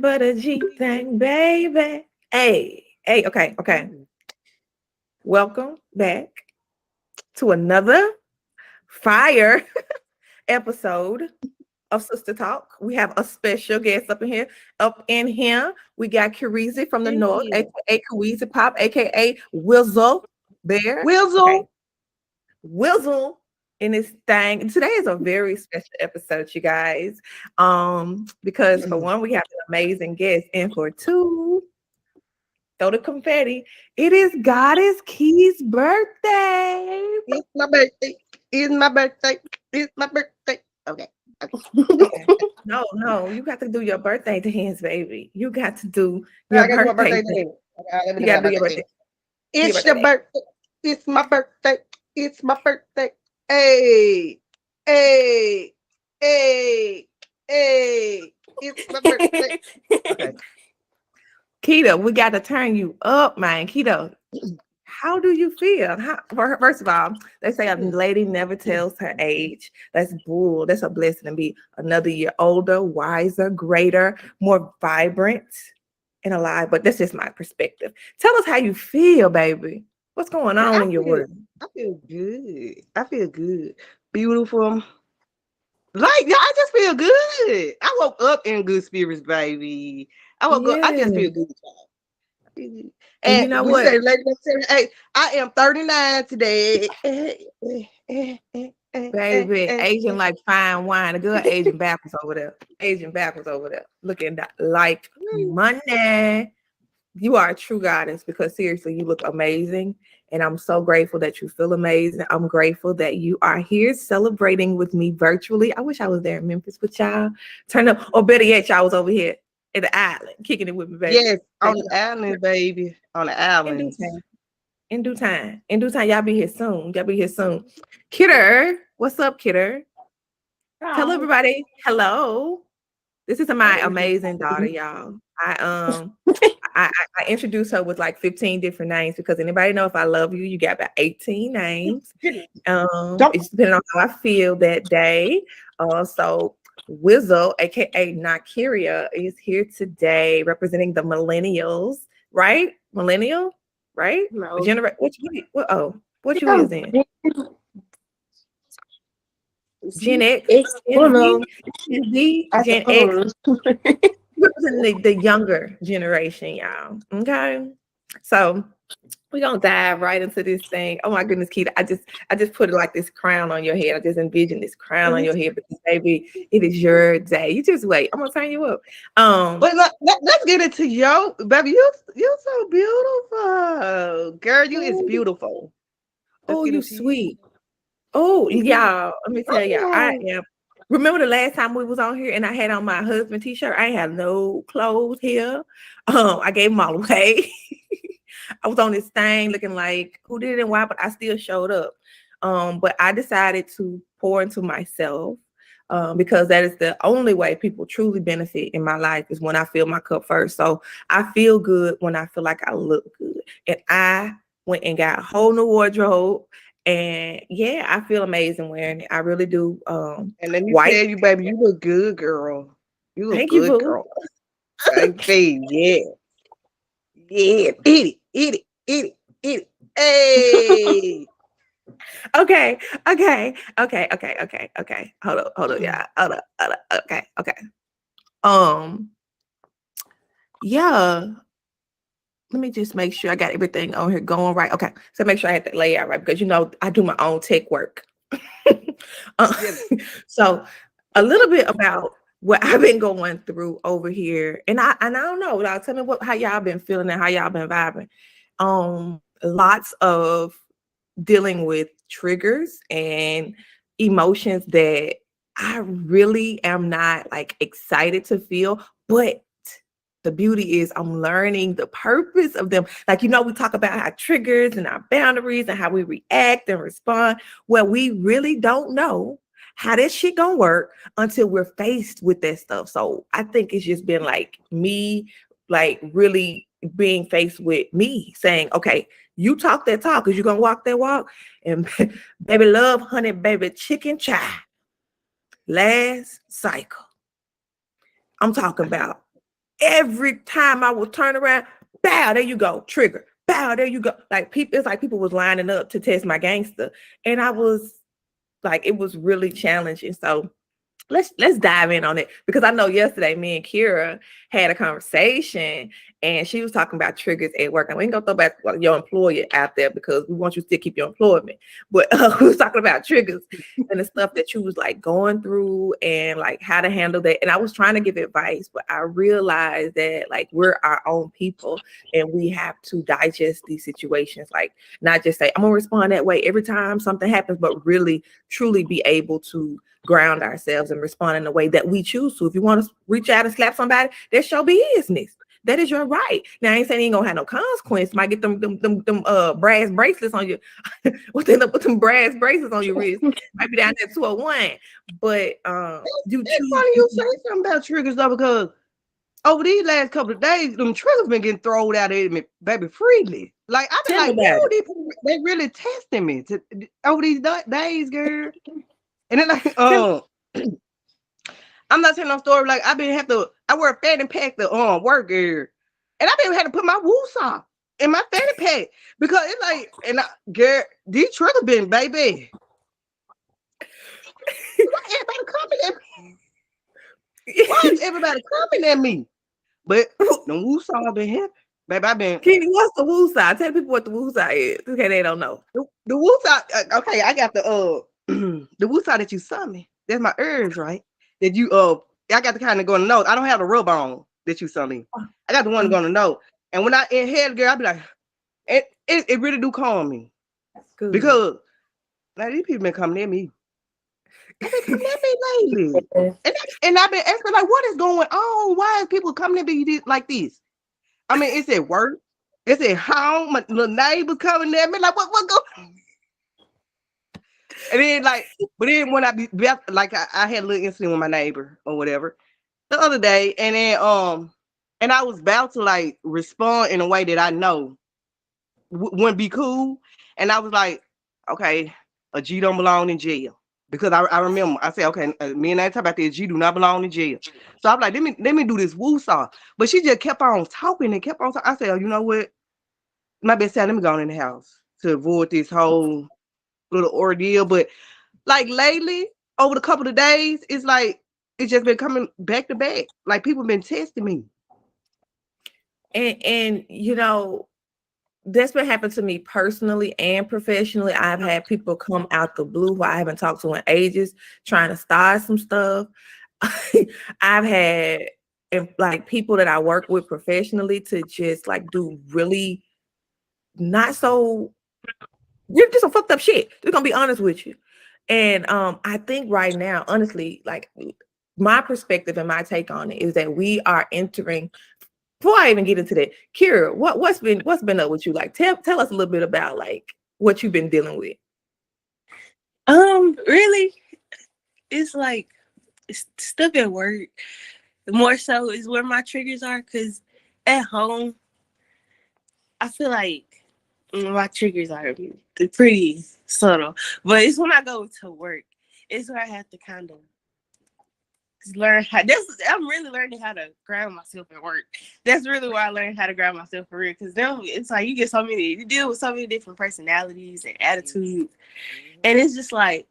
but a G thing, baby. Hey, okay. Welcome back to another fire episode of SiStar Talk. We have a special guest up in here. We got Karizi from the North, aka Karizi Pop, aka Wizzle Bear. Wizzle. Wizzle in this thing. And today is a very special episode, you guys. Because for one, we have an amazing guest, and for two, throw the confetti. It is Goddess Key's birthday. It's my birthday. It's my birthday. It's my birthday. Okay. No, you got to do your birthday dance, baby. You got to do your birthday dance. You got to do your birthday. It's your birthday. It's my birthday. It's my birthday. Hey. It's my birthday. Okay. Keto, we got to turn you up, man. Keto, how do you feel? First of all, they say a lady never tells her age. That's bull. That's a blessing to be another year older, wiser, greater, more vibrant and alive. But that's just my perspective. Tell us how you feel, baby. What's going on in your world? I feel good. Beautiful. Like, I just feel good. I woke up in good spirits, baby. I woke up. I just feel good. And you know what? Hey, I am 39 today. Baby, aging like fine wine. The girl aging backwards over there. Looking like money. You are a true goddess because seriously, you look amazing. And I'm so grateful that you feel amazing. I'm grateful that you are here celebrating with me virtually. I wish I was there in Memphis with y'all. Turn up, or better yet, y'all was over here at the island, kicking it with me, baby. Yes, on the island, baby. On the island. In due time. Y'all be here soon. Kidder, what's up, Kidder? Hi. Tell everybody hello. This is my amazing daughter, y'all. I introduced her with like 15 different names because anybody know if I love you, you got about 18 names. It's depending on how I feel that day. So Wizzle, aka Nakiria, is here today representing the millennials, right? Millennial, right? No. What you is in? Gen X, Gen Z, Gen X. The younger generation, y'all. Okay, so we're gonna dive right into this thing. Oh my goodness, Keita, I just put like this crown on your head. I just envision this crown on your head because baby, it is your day. You just wait. I'm gonna turn you up. But let's get into yo, baby. You're so beautiful, girl. You is beautiful. Oh, you sweet. Oh, y'all. Let me tell y'all, I am. Remember the last time we was on here and I had on my husband t-shirt? I ain't had no clothes here. I gave them all away. I was on this thing looking like who did it and why, but I still showed up. But I decided to pour into myself because that is the only way people truly benefit in my life is when I fill my cup first. So I feel good when I feel like I look good. And I went and got a whole new wardrobe. And yeah, I feel amazing wearing it. I really do. And let me tell you, baby, you look good, girl. You look good, girl. Baby, yeah. Eat it. Hey. Okay. Hold up, y'all. Hold up. Okay. Yeah. Let me just make sure I got everything on here going right. Okay, so make sure I had the layout right because I do my own tech work. So a little bit about what I've been going through over here, and I don't know. Y'all tell me how y'all been feeling and how y'all been vibing. Lots of dealing with triggers and emotions that I really am not like excited to feel, but the beauty is I'm learning the purpose of them. Like, we talk about our triggers and our boundaries and how we react and respond. Well, we really don't know how that shit gonna work until we're faced with that stuff. So I think it's just been like me, like really being faced with me saying, okay, you talk that talk because you're gonna walk that walk. And baby love, honey, baby chicken chai. Last cycle. I'm talking about every time I would turn around, bow, there you go, trigger. Bow, there you go. Like people, it's like people was lining up to test my gangster. And I was like, it was really challenging. So let's dive in on it, because I know yesterday me and Kira had a conversation and she was talking about triggers at work. And we ain't gonna throw back your employer out there because we want you to still keep your employment. But we was talking about triggers and the stuff that you was like going through and like how to handle that. And I was trying to give advice, but I realized that like we're our own people and we have to digest these situations. Like not just say, I'm gonna respond that way every time something happens, but really truly be able to ground ourselves and respond in the way that we choose to. If you want to reach out and slap somebody, that's your business. That is your right. Now I ain't saying you ain't gonna have no consequence. You might get them brass bracelets on you. What they put them brass bracelets on your wrist. Might be down there 201. But it's funny you say something about triggers though, because over these last couple of days, them triggers been getting thrown out at me, baby, freely. Like I've been like, whoa, they really testing me over these days, girl. And then like, I'm not telling no story. Like I wear a fanny pack to work here, and I been had to put my woosah in my fanny pack because it's like, girl, these triggers been, baby. Why everybody coming at me? Why is everybody coming at me? But the woosah been here, baby. I been. Kenny, what's the woosah? Tell people what the woosah is. Okay, they don't know. The woosah. Okay, I got the the woosah that you saw me. That's my herbs, right? That you I got the kind of going to know. I don't have the rub on that you saw me. I got the one going to know. And when I inhale, girl, I be like, it really do calm me. Good. Because now these people been coming at me. They've been coming at me lately. And I've been asking, like, what is going on? Why is people coming at me like this? I mean, it's at work. It's at home. My little neighbors coming at me. Like, what going on? And then like, but then when I had a little incident with my neighbor or whatever the other day, and then and I was about to like respond in a way that I know wouldn't be cool, and I was like, okay, a G don't belong in jail, because I remember I said, okay, me and I talk about this, G do not belong in jail. So I'm like, let me do this woosah, but she just kept on talking and kept on talking. I said, oh, you know what, my best side, let me go in the house to avoid this whole little ordeal. But like lately, over the couple of days, it's like it's just been coming back to back. Like people been testing me. And you know, that's been happening to me personally and professionally. I've had people come out the blue who I haven't talked to in ages trying to start some stuff. I've had like people that I work with professionally to just like do really not so, you're just some fucked up shit. They're gonna be honest with you. And I think right now, honestly, like my perspective and my take on it is that we are entering. Before I even get into that, Kira, what's been up with you? Like, tell us a little bit about like what you've been dealing with. Really, it's like it's stuff at work. More so is where my triggers are, because at home, I feel like my triggers are pretty subtle, but it's when I go to work, it's where I have to kind of learn how. I'm really learning how to ground myself at work. That's really where I learned how to ground myself for real. Because then it's like you deal with so many different personalities and attitudes, and it's just like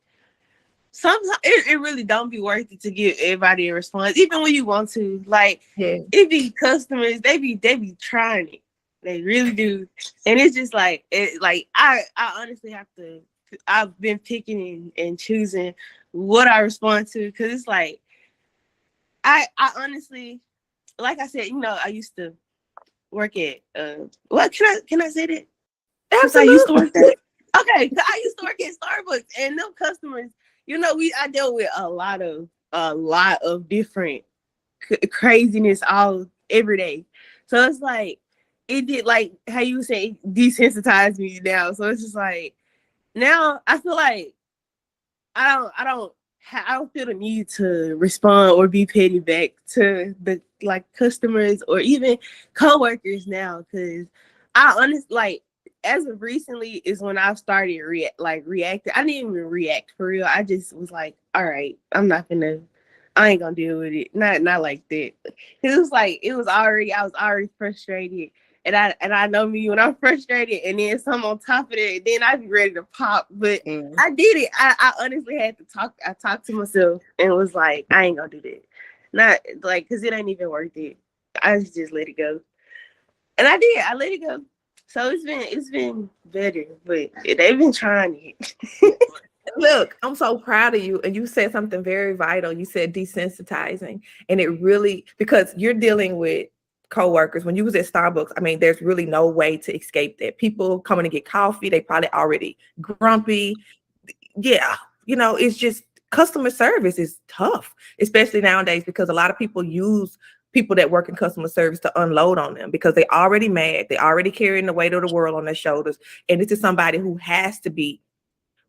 sometimes it really don't be worth it to give everybody a response, even when you want to. Like it be customers, they be trying it. They really do. And it's just like, I honestly have to, I've been picking and choosing what I respond to. Because it's like, I honestly, like I said, you know, I used to work at, what, can I say that? Absolutely. I used to work there. Okay, I used to work at Starbucks, and them customers, you know, I dealt with a lot of different craziness every day. So it's like, it did, like how you say, desensitized me now. So it's just like now I feel like I don't feel the need to respond or be petty back to the like customers or even coworkers now, because I honestly, like, as of recently is when I started reacting. I didn't even react for real. I just was like, all right, I'm not gonna I ain't gonna deal with it. Not like that. It was like I was already frustrated. And I know me when I'm frustrated and then some on top of it, then I be ready to pop. But I did it. I honestly had to talk. I talked to myself and was like, I ain't gonna do that. Not like, cause it ain't even worth it. I just let it go. And I did. I let it go. So it's been better, but they've been trying it. Look, I'm so proud of you. And you said something very vital. You said desensitizing. And it really, because you're dealing with coworkers. When you was at Starbucks, I mean, there's really no way to escape that. People coming to get coffee, they probably already grumpy. Yeah, it's just customer service is tough, especially nowadays, because a lot of people use people that work in customer service to unload on them because they already mad. They already carrying the weight of the world on their shoulders. And this is somebody who has to be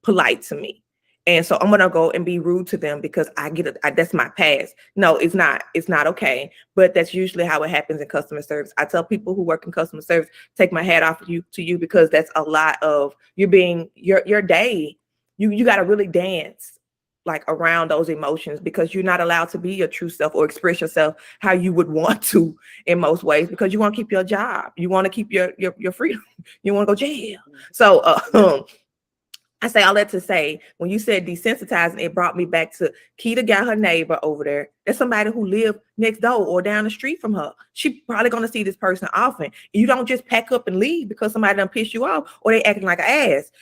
polite to me. And so I'm going to go and be rude to them because I get it. That's my past. No, it's not. It's not okay. But that's usually how it happens in customer service. I tell people who work in customer service, take my hat off to you because that's a lot of you being your day. You got to really dance like around those emotions because you're not allowed to be your true self or express yourself how you would want to in most ways because you want to keep your job. You want to keep your freedom. You want to go jail. So, I say all that to say, when you said desensitizing, it brought me back to Keita got her neighbor over there. That's somebody who lived next door or down the street from her. She probably going to see this person often. You don't just pack up and leave because somebody done pissed you off or they acting like an ass.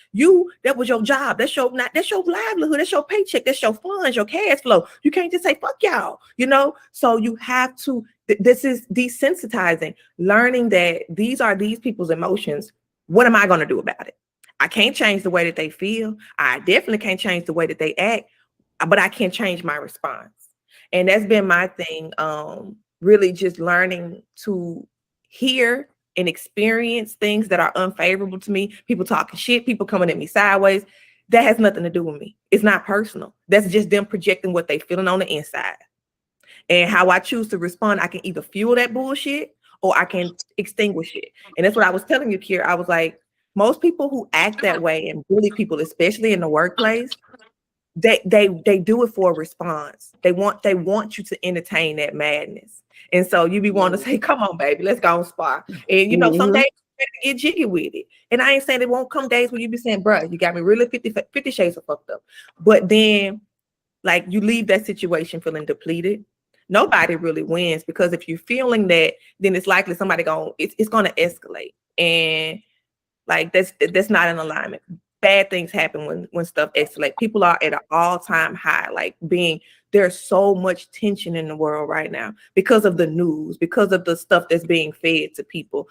That was your job. That's your livelihood. That's your paycheck. That's your funds, your cash flow. You can't just say, fuck y'all, So you have to, this is desensitizing, learning that these are these people's emotions. What am I going to do about it? I can't change the way that they feel. I definitely can't change the way that they act, but I can change my response. And that's been my thing, really just learning to hear and experience things that are unfavorable to me. People talking shit, people coming at me sideways. That has nothing to do with me. It's not personal. That's just them projecting what they feeling on the inside. And how I choose to respond, I can either fuel that bullshit or I can extinguish it. And that's what I was telling you, Kier. I was like, most people who act that way and bully people, especially in the workplace, they do it for a response. They want you to entertain that madness. And so you be wanting to say, come on, baby, let's go and spar. And some days you get jiggy with it. And I ain't saying it won't come days where you be saying, bruh, you got me really 50 shades of fucked up. But then like you leave that situation feeling depleted. Nobody really wins because if you're feeling that, then it's likely somebody it's gonna escalate. And like that's not in alignment. Bad things happen when stuff escalates. People are at an all-time high, like there's so much tension in the world right now because of the news, because of the stuff that's being fed to people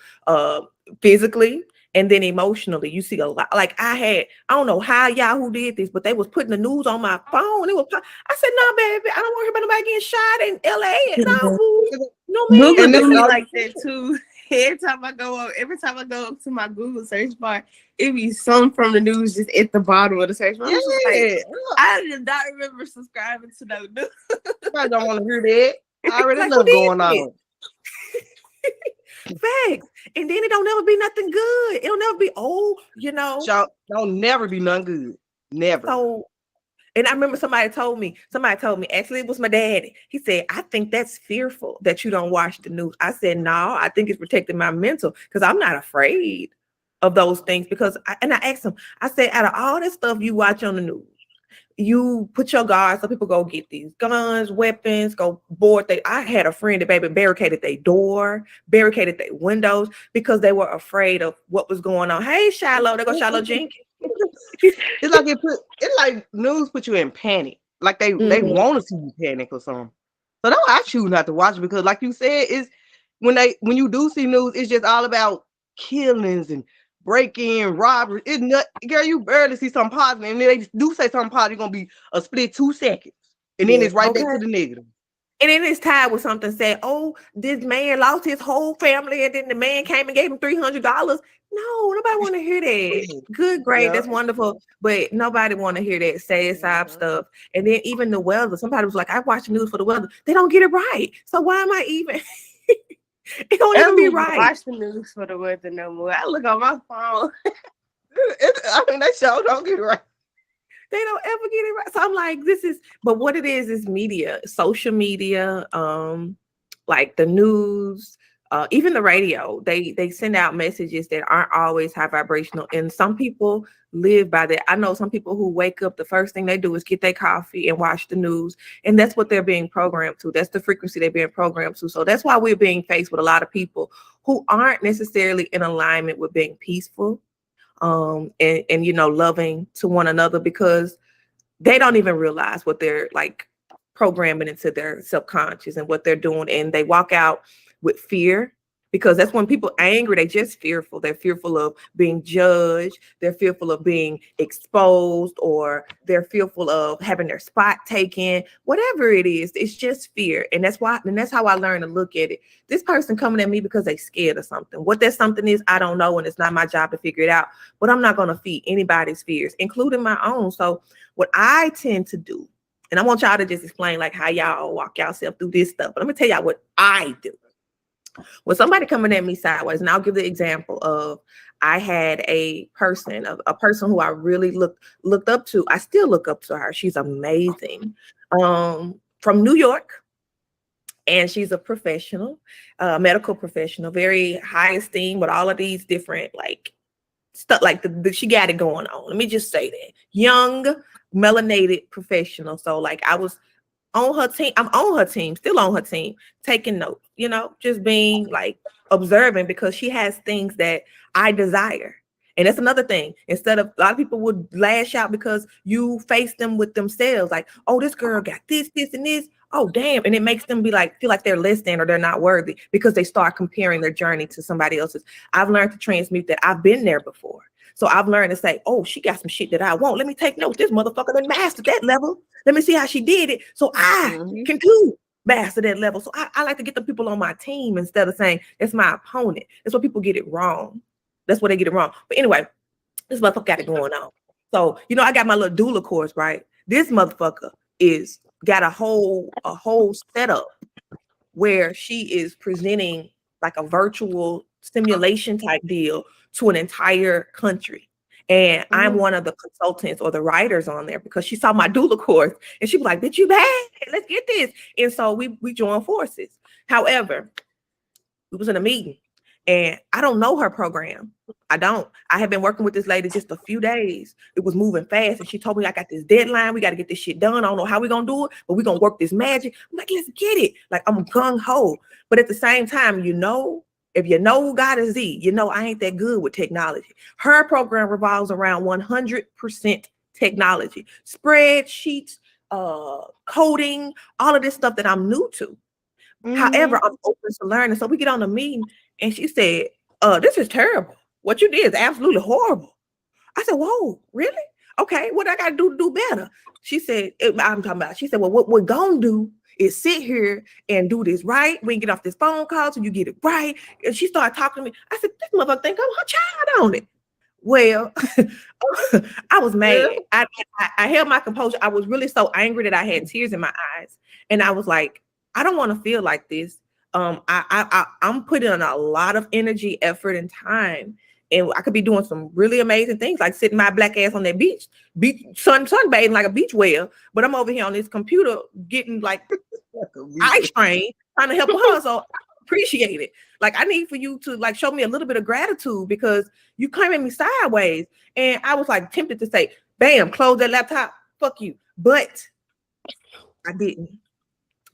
physically and then emotionally. You see a lot. Like I don't know how y'all who did this, but they was putting the news on my phone. I said, no, baby, I don't want to hear about nobody getting shot in LA. No, man. Google do me like that too. Every time I go up to my Google search bar, it be some from the news just at the bottom of the search bar. I did not remember subscribing to no news. I don't want to hear that. I already know what's going on. Facts. And then it don't never be nothing good. It'll never be Don't never be none good. Never. So, and I remember somebody told me, actually it was my daddy. He said, I think that's fearful that you don't watch the news. I said, no, I think it's protecting my mental because I'm not afraid of those things because I asked him, I said, out of all this stuff you watch on the news, you put your guard so people go get these guns, weapons, go board. I had a friend that baby barricaded their door, barricaded their windows because they were afraid of what was going on. Hey, Shiloh, there goes Shiloh Jenkins. It's like news put you in panic. Like they want to see you panic or something. So that's why I choose not to watch it because, like you said, is when you do see news, it's just all about killings and break-in, robbery. It's not, girl, you barely see something positive, and then they do say something positive, it's gonna be a split 2 seconds, and then it's right back to the negative. And then it's tied with something saying, oh, this man lost his whole family, and then the man came and gave him $300. No, nobody want to hear that. Good, great, that's wonderful, but nobody want to hear that sad sob stuff. And then even the weather, somebody was like, I watch the news for the weather. They don't get it right. So why am I even? It don't even be right. Watch the news for the weather no more. I look on my phone. I mean, that show don't get it right. They don't ever get it right. So I'm like, but what it is media, social media, like the news, even the radio. They send out messages that aren't always high vibrational, and some people live by that. I know some people who wake up, the first thing they do is get their coffee and watch the news, and that's what they're being programmed to. That's the frequency they're being programmed to. So that's why we're being faced with a lot of people who aren't necessarily in alignment with being peaceful, and loving to one another, because they don't even realize what they're like programming into their subconscious and what they're doing. And they walk out with fear, because that's when people are angry. They just fearful. They're fearful of being judged. They're fearful of being exposed, or they're fearful of having their spot taken. Whatever it is, it's just fear. And that's how I learned to look at it. This person coming at me because they scared of something. What that something is, I don't know, and it's not my job to figure it out. But I'm not going to feed anybody's fears, including my own. So what I tend to do, and I want y'all to just explain like how y'all walk yourself through this stuff. But let me tell y'all what I do. When somebody coming at me sideways, and I'll give the example of, I had a person who I really looked up to. I still look up to her. She's amazing. From New York, and she's a professional, medical professional, very high esteem with all of these different like stuff. Like she got it going on. Let me just say that. Young, melanated professional. So like I was on her team. I'm on her team, still on her team, taking notes, just being like observing, because she has things that I desire. And that's another thing. Instead of, a lot of people would lash out because you face them with themselves. Like, oh, this girl got this, and this. Oh, damn. And it makes them feel like they're less than, or they're not worthy, because they start comparing their journey to somebody else's. I've learned to transmute that I've been there before. So I've learned to say, oh, she got some shit that I want. Let me take notes. This motherfucker done mastered that level. Let me see how she did it, so I can too master that level. So I like to get the people on my team instead of saying it's my opponent. That's why people get it wrong. That's why they get it wrong. But anyway, this motherfucker got it going on. So, I got my little doula course, right? This motherfucker got a whole setup where she is presenting like a virtual simulation type deal to an entire country. And I'm one of the consultants or the writers on there, because she saw my doula course and she was like, bitch, you bad? Let's get this. And so we joined forces. However, we was in a meeting and I don't know her program. I have been working with this lady just a few days. It was moving fast. And she told me, I got this deadline. We got to get this shit done. I don't know how we're going to do it, but we're going to work this magic. I'm like, let's get it. Like, I'm gung ho. But at the same time, if you know who God is, I ain't that good with technology. Her program revolves around 100% technology, spreadsheets, coding, all of this stuff that I'm new to. However, I'm open to learning. So we get on a meeting and she said, this is terrible. What you did is absolutely horrible. I said, whoa, really? Okay, what I got to do to do better? She said, she said, well, what we're going to do is sit here and do this right. We can get off this phone call so you get it right. And she started talking to me. I said, this motherfucker think I'm her child on it. Well, I was mad. I held my composure. I was really so angry that I had tears in my eyes. And I was like, I don't want to feel like this. I'm putting in a lot of energy, effort, and time. And I could be doing some really amazing things, like sitting my black ass on that beach sunbathing like a beach whale. But I'm over here on this computer getting like eye strain, trying to help her. So I appreciate it. Like, I need for you to like show me a little bit of gratitude, because you came at me sideways. And I was like tempted to say, bam, close that laptop, fuck you. But I didn't.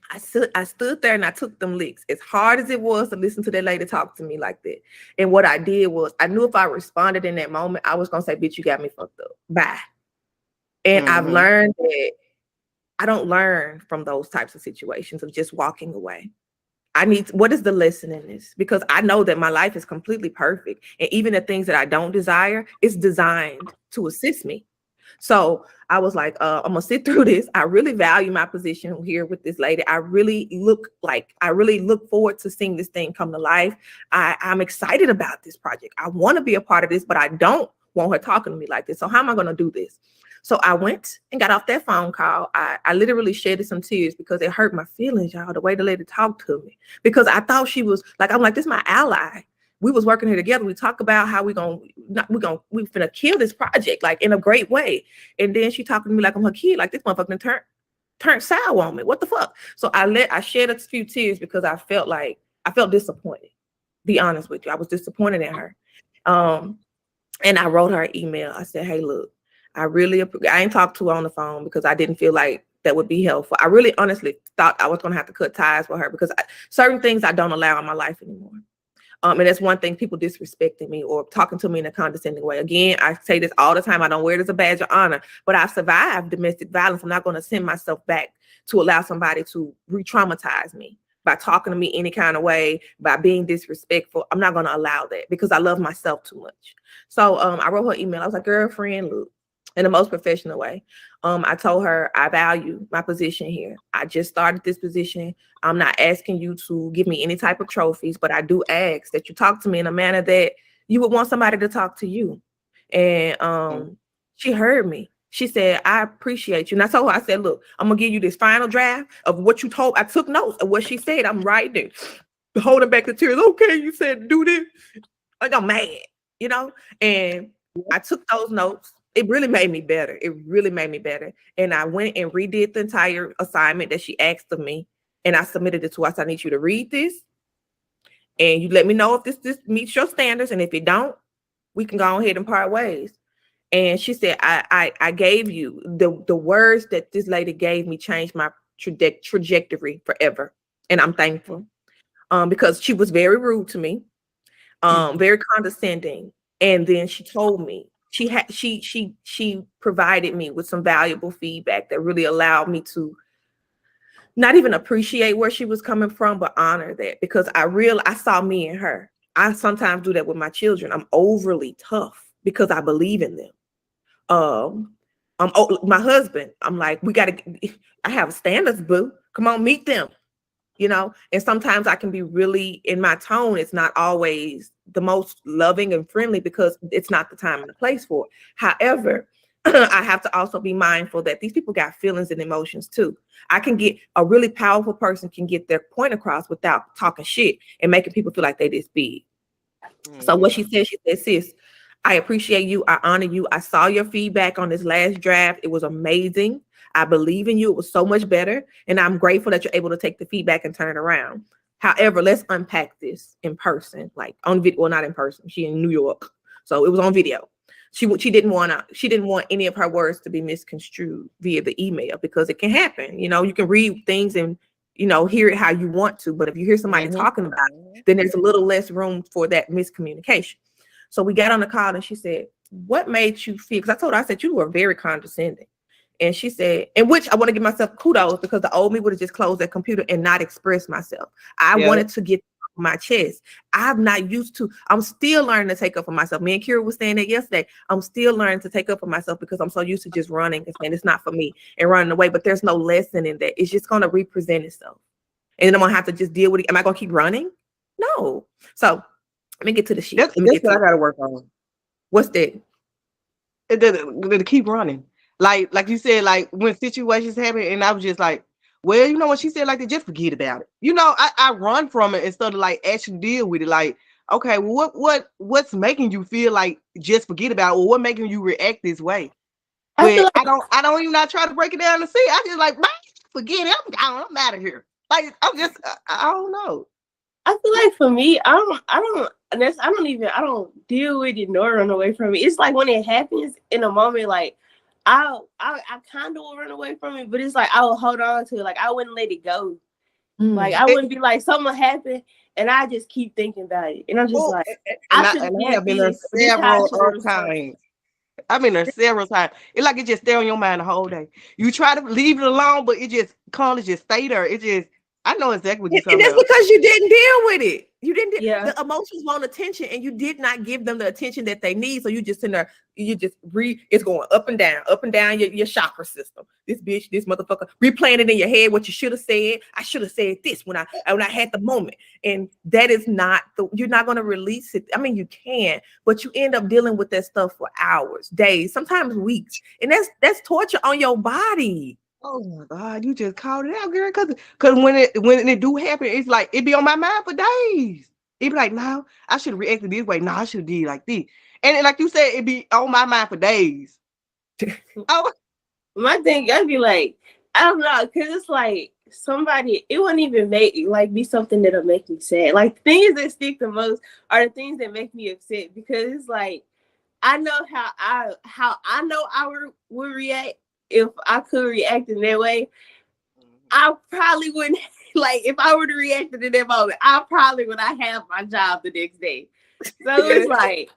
I stood there and I took them licks, as hard as it was to listen to that lady talk to me like that. And what I did was, I knew if I responded in that moment, I was going to say, bitch, you got me fucked up. Bye. And I've learned that I don't learn from those types of situations of just walking away. What is the lesson in this? Because I know that my life is completely perfect. And even the things that I don't desire, it's designed to assist me. So I was like, I'm gonna sit through this. I really value my position here with this lady. I really look forward to seeing this thing come to life. I'm excited about this project. I want to be a part of this, but I don't want her talking to me like this. So how am I going to do this? So I went and got off that phone call. I literally shedded some tears because it hurt my feelings, y'all, the way the lady talked to me. Because I thought she was like, I'm like, this is my ally. we was working here together. We talk about how we finna kill this project like in a great way. And then she talking to me like I'm her kid, like this motherfucker turned sour on me. What the fuck? So I shed a few tears because I felt disappointed. Be honest with you, I was disappointed in her. And I wrote her an email. I said, hey, look, I ain't talked to her on the phone because I didn't feel like that would be helpful. I really honestly thought I was going to have to cut ties with her because certain things I don't allow in my life anymore. And that's one thing, people disrespecting me or talking to me in a condescending way. Again, I say this all the time. I don't wear it as a badge of honor, but I've survived domestic violence. I'm not going to send myself back to allow somebody to re-traumatize me by talking to me any kind of way, by being disrespectful. I'm not going to allow that because I love myself too much. So I wrote her email. I was like, girlfriend, look, in the most professional way. I told her I value my position here. I just started this position. I'm not asking you to give me any type of trophies, but I do ask that you talk to me in a manner that you would want somebody to talk to you. And she heard me. She said, I appreciate you. And I told her, I said, look, I'm going to give you this final draft of what you told. I took notes of what she said. I'm writing it, holding back the tears. Okay, you said do this. Like I'm mad, you know? And I took those notes. It really made me better. And I went and redid the entire assignment that she asked of me. And I submitted it to her. I said, I need you to read this. And you let me know if this meets your standards. And if it don't, we can go ahead and part ways. And she said, I gave you the words that this lady gave me changed my trajectory forever. And I'm thankful because she was very rude to me, very condescending. And then she told me, she provided me with some valuable feedback that really allowed me to not even appreciate where she was coming from, but honor that because I saw me in her. I sometimes do that with my children. I'm overly tough because I believe in them. My husband, I'm like, I have standards, boo. Come on, meet them. You know, and sometimes I can be really in my tone. It's not always the most loving and friendly because it's not the time and the place for it. However, I have to also be mindful that these people got feelings and emotions too. A really powerful person can get their point across without talking shit and making people feel like they this big. So what she said, sis, I appreciate you. I honor you. I saw your feedback on this last draft. It was amazing. I believe in you. It was so much better. And I'm grateful that you're able to take the feedback and turn it around. However, let's unpack this in person, like on video. Well, not in person. She in New York. So it was on video. She didn't want any of her words to be misconstrued via the email because it can happen. You know, you can read things and, you know, hear it how you want to. But if you hear somebody talking about it, then there's a little less room for that miscommunication. So we got on the call and she said, what made you feel? Because I told her, I said, you were very condescending. And she said, in which I want to give myself kudos because the old me would have just closed that computer and not expressed myself. I wanted to get my chest. I'm not used to, I'm still learning to take up for myself. Me and Kira was saying that yesterday. I'm still learning to take up for myself because I'm so used to just running and saying it's not for me and running away. But there's no lesson in that. It's just going to represent itself. And then I'm going to have to just deal with it. Am I going to keep running? No. So let me get to the shit. That's what I got to work on. What's that? To keep running. Like you said, like when situations happen, and I was just like, well, you know what she said, like, just forget about it. You know, I run from it instead of like actually deal with it. Like, okay, well, what's making you feel like just forget about it, or what making you react this way? But I don't even not try to break it down and see. I just like, man, forget it. I'm gone. I'm out of here. Like, I don't know. I feel like for me, I don't deal with it nor run away from it. It's like when it happens in a moment, like I kind of will run away from it, but it's like I will hold on to it. Like I wouldn't let it go. Like I wouldn't be like something happened and I just keep thinking about it. And I'm just like, I have been there several times. I've been there several times. It's like it just stay on your mind the whole day. You try to leave it alone, but it just just stay there. It just, I know exactly what you're talking about. And that's because you didn't deal with it. You didn't. The emotions want attention, and you did not give them the attention that they need. So you just in there. It's going up and down your chakra system. This bitch, this motherfucker, replaying it in your head what you should have said. I should have said this when I had the moment, and that is not you're not going to release it. I mean, you can, but you end up dealing with that stuff for hours, days, sometimes weeks, and that's torture on your body. Oh my God, you just called it out, girl. Cause when it do happen, it's like it be on my mind for days. It'd be like, no, I should have reacted this way. No, I should have did like this. And like you said, it'd be on my mind for days. Oh, My thing, I'd be like, I don't know, because it's like somebody, it wouldn't even be something that'll make me sad. Like things that stick the most are the things that make me upset, because it's like I know how I know I would react if I could react in that way. I probably wouldn't like if I were to react in that moment. I probably would not have my job the next day. So it's like,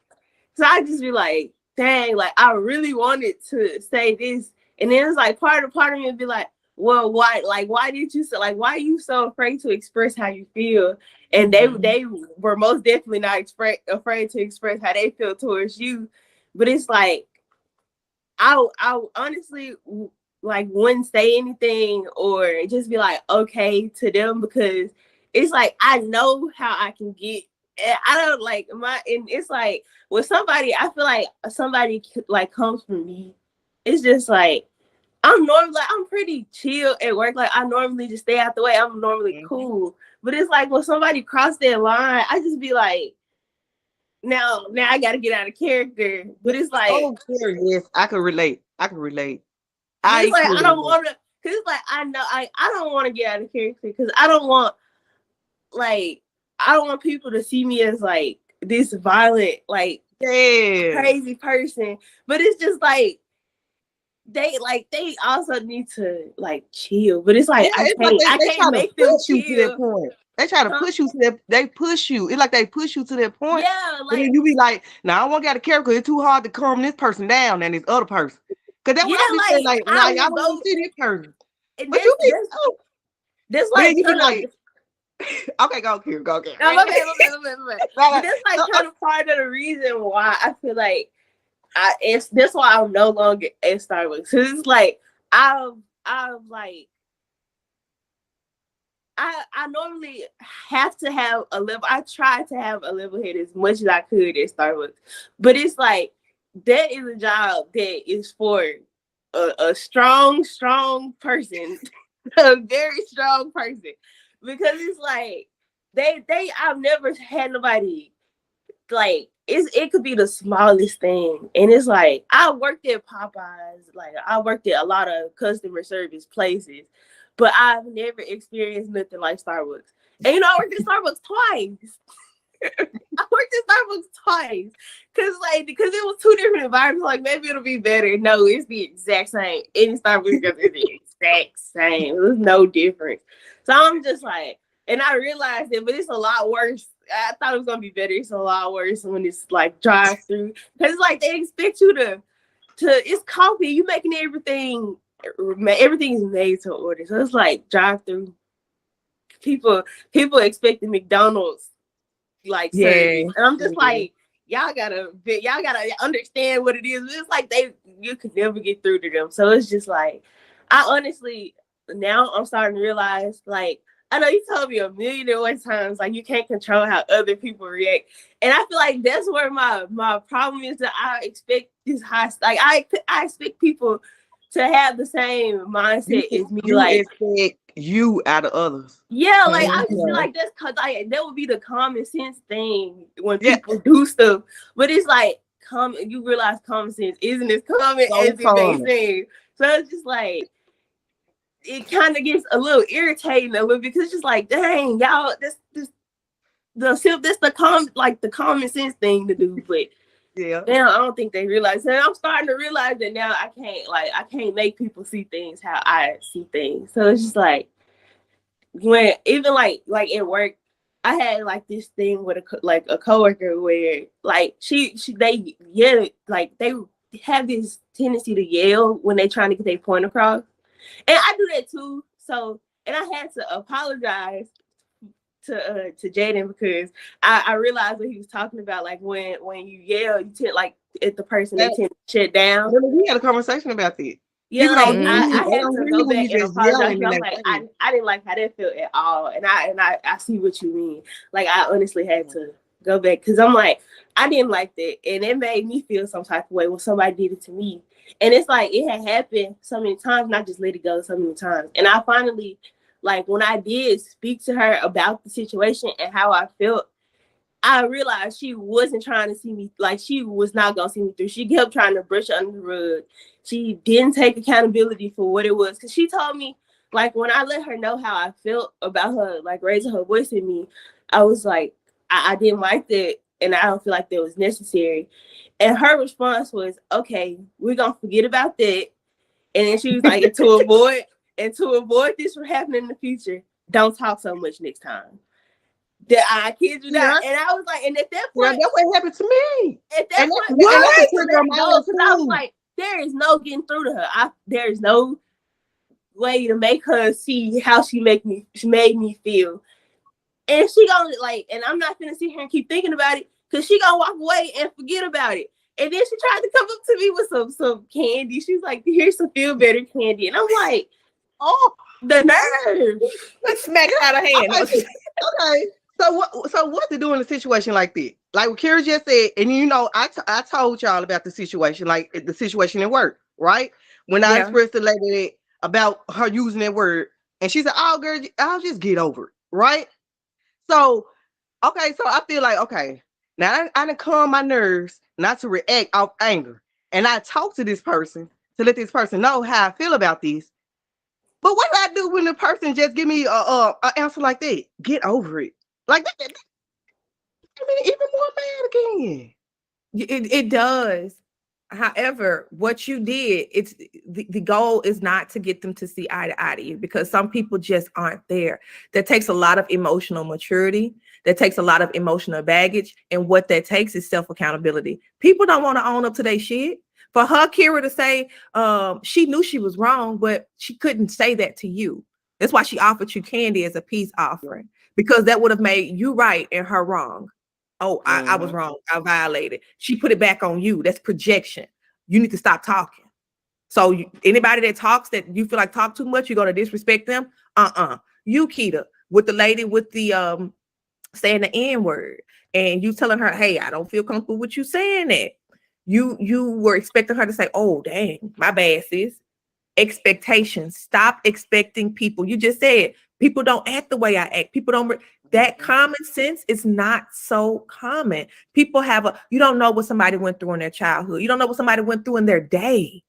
so I just be like, dang, like I really wanted to say this. And then it's like part of me would be like, well, why did you say, like, why are you so afraid to express how you feel? And they were most definitely not afraid to express how they feel towards you. But it's like, I honestly like wouldn't say anything or just be like, okay to them, because it's like, I know how I can get. I don't like and it's like with somebody, I feel like somebody like comes from me. It's just like, I'm pretty chill at work. Like I normally just stay out the way. I'm normally cool. But it's like when somebody crossed that line, I just be like, now I gotta get out of character. But it's like, oh, yes, I can relate. It's like I don't want to, because it's like I know I don't want to get out of character, because I don't want people to see me as like this violent, like crazy person. But it's just like they also need to like chill. But it's like I can't make them chill. To that point. They try to push you to that. They push you. It's like they push you to that point. Yeah, like, and then you be like, "Now I won't get out of character. It's too hard to calm this person down than this other person." Because that's what I be saying. Like, nah, y'all don't see this person. But you be this like you be like, okay, go here. No, okay. That's like kind of part of the reason why I feel like that's why I'm no longer at Starbucks. Cause it's like I normally have to have a level. I try to have a level head as much as I could at Starbucks, but it's like that is a job that is for a strong person, a very strong person, because it's like I've never had nobody like it could be the smallest thing, and it's like I worked at Popeyes, like I worked at a lot of customer service places, but I've never experienced nothing like Starbucks. And I worked at Starbucks twice. because it was two different environments. Like maybe it'll be better. No, it's the exact same. Any Starbucks is the exact same. There's no difference. So I'm just like, and I realized it, but it's a lot worse. I thought it was gonna be better. It's a lot worse when it's like drive through, because it's like they expect you to it's coffee. You making everything's made to order. So it's like drive through. People expecting McDonald's like service. And I'm just like, y'all gotta understand what it is. It's like you could never get through to them. So it's just like, I honestly now I'm starting to realize, like, I know you told me a million and one times, like, you can't control how other people react. And I feel like that's where my problem is, that I expect this high, like, I expect people to have the same mindset as me. Like, expect you out of others. Yeah, like, I just feel like that's because that would be the common sense thing when people do stuff. But it's like, you realize common sense isn't as common as it may seem. So it's just like, it kind of gets a little irritating a little, because it's just like, dang, y'all, that's the common sense thing to do. But now I don't think they realize. And I'm starting to realize that now I can't make people see things how I see things. So it's just like, when even like at work, I had like this thing with a coworker where like they yell, like they have this tendency to yell when they're trying to get their point across. And I do that too. So, and I had to apologize to Jaden, because I realized what he was talking about. Like when you yell, you tend, like, at the person, they tend to shut down. We had a conversation about that. Yeah, like, I had to go back and apologize. I didn't like how that felt at all. And I see what you mean. Like, I honestly had to go back, because I'm like, I didn't like that. And it made me feel some type of way when somebody did it to me. And it's like, it had happened so many times, and I just let it go so many times. And I finally, like, when I did speak to her about the situation and how I felt, I realized she wasn't trying to see me, like she was not gonna see me through. She kept trying to brush under the rug. She didn't take accountability for what it was. Cause she told me, like, when I let her know how I felt about her, like raising her voice at me, I was like, I didn't like that, and I don't feel like that was necessary. And her response was, okay, we're gonna forget about that. And then she was like, and to avoid this from happening in the future, don't talk so much next time. That I kid you not. And I was like, and at that point, that's what happened to me. At that point, because I was like, there is no getting through to her. There is no way to make her see how she made me feel. And she gonna like, and I'm not gonna sit here and keep thinking about it, because she gonna walk away and forget about it. And then she tried to come up to me with some candy. She's like, here's some feel better candy. And I'm like, oh, the nerve. Let's smack it out of hand. Okay. So what to do in a situation like that? Like what Kira just said, and you know, I told y'all about the situation, like the situation at work, right? When I expressed the lady about her using that word, and she said, "Oh, girl, I'll just get over it," right? So, okay, so I feel like, okay, now I done calm my nerves not to react off anger, and I talk to this person to let this person know how I feel about this. But what do I do when the person just give me a answer like that? Get over it. Like that, I mean, even more mad again. It does. However, what you did, it's the goal is not to get them to see eye to eye to you, because some people just aren't there. That takes a lot of emotional maturity. That takes a lot of emotional baggage. And what that takes is self-accountability. People don't want to own up to their shit. For her, Kira, to say she knew she was wrong, but she couldn't say that to you. That's why she offered you candy as a peace offering, because that would have made you right and her wrong. Oh, I was wrong. I violated. She put it back on you. That's projection. You need to stop talking. So anybody that talks that you feel like talk too much, you're going to disrespect them. You, Keita, with the lady with the saying the N word, and you telling her, hey, I don't feel comfortable with you saying that. You were expecting her to say, oh, dang, my bad, sis. Expectations. Stop expecting people. You just said people don't act the way I act. People don't. That common sense is not so common. People you don't know what somebody went through in their childhood. You don't know what somebody went through in their day.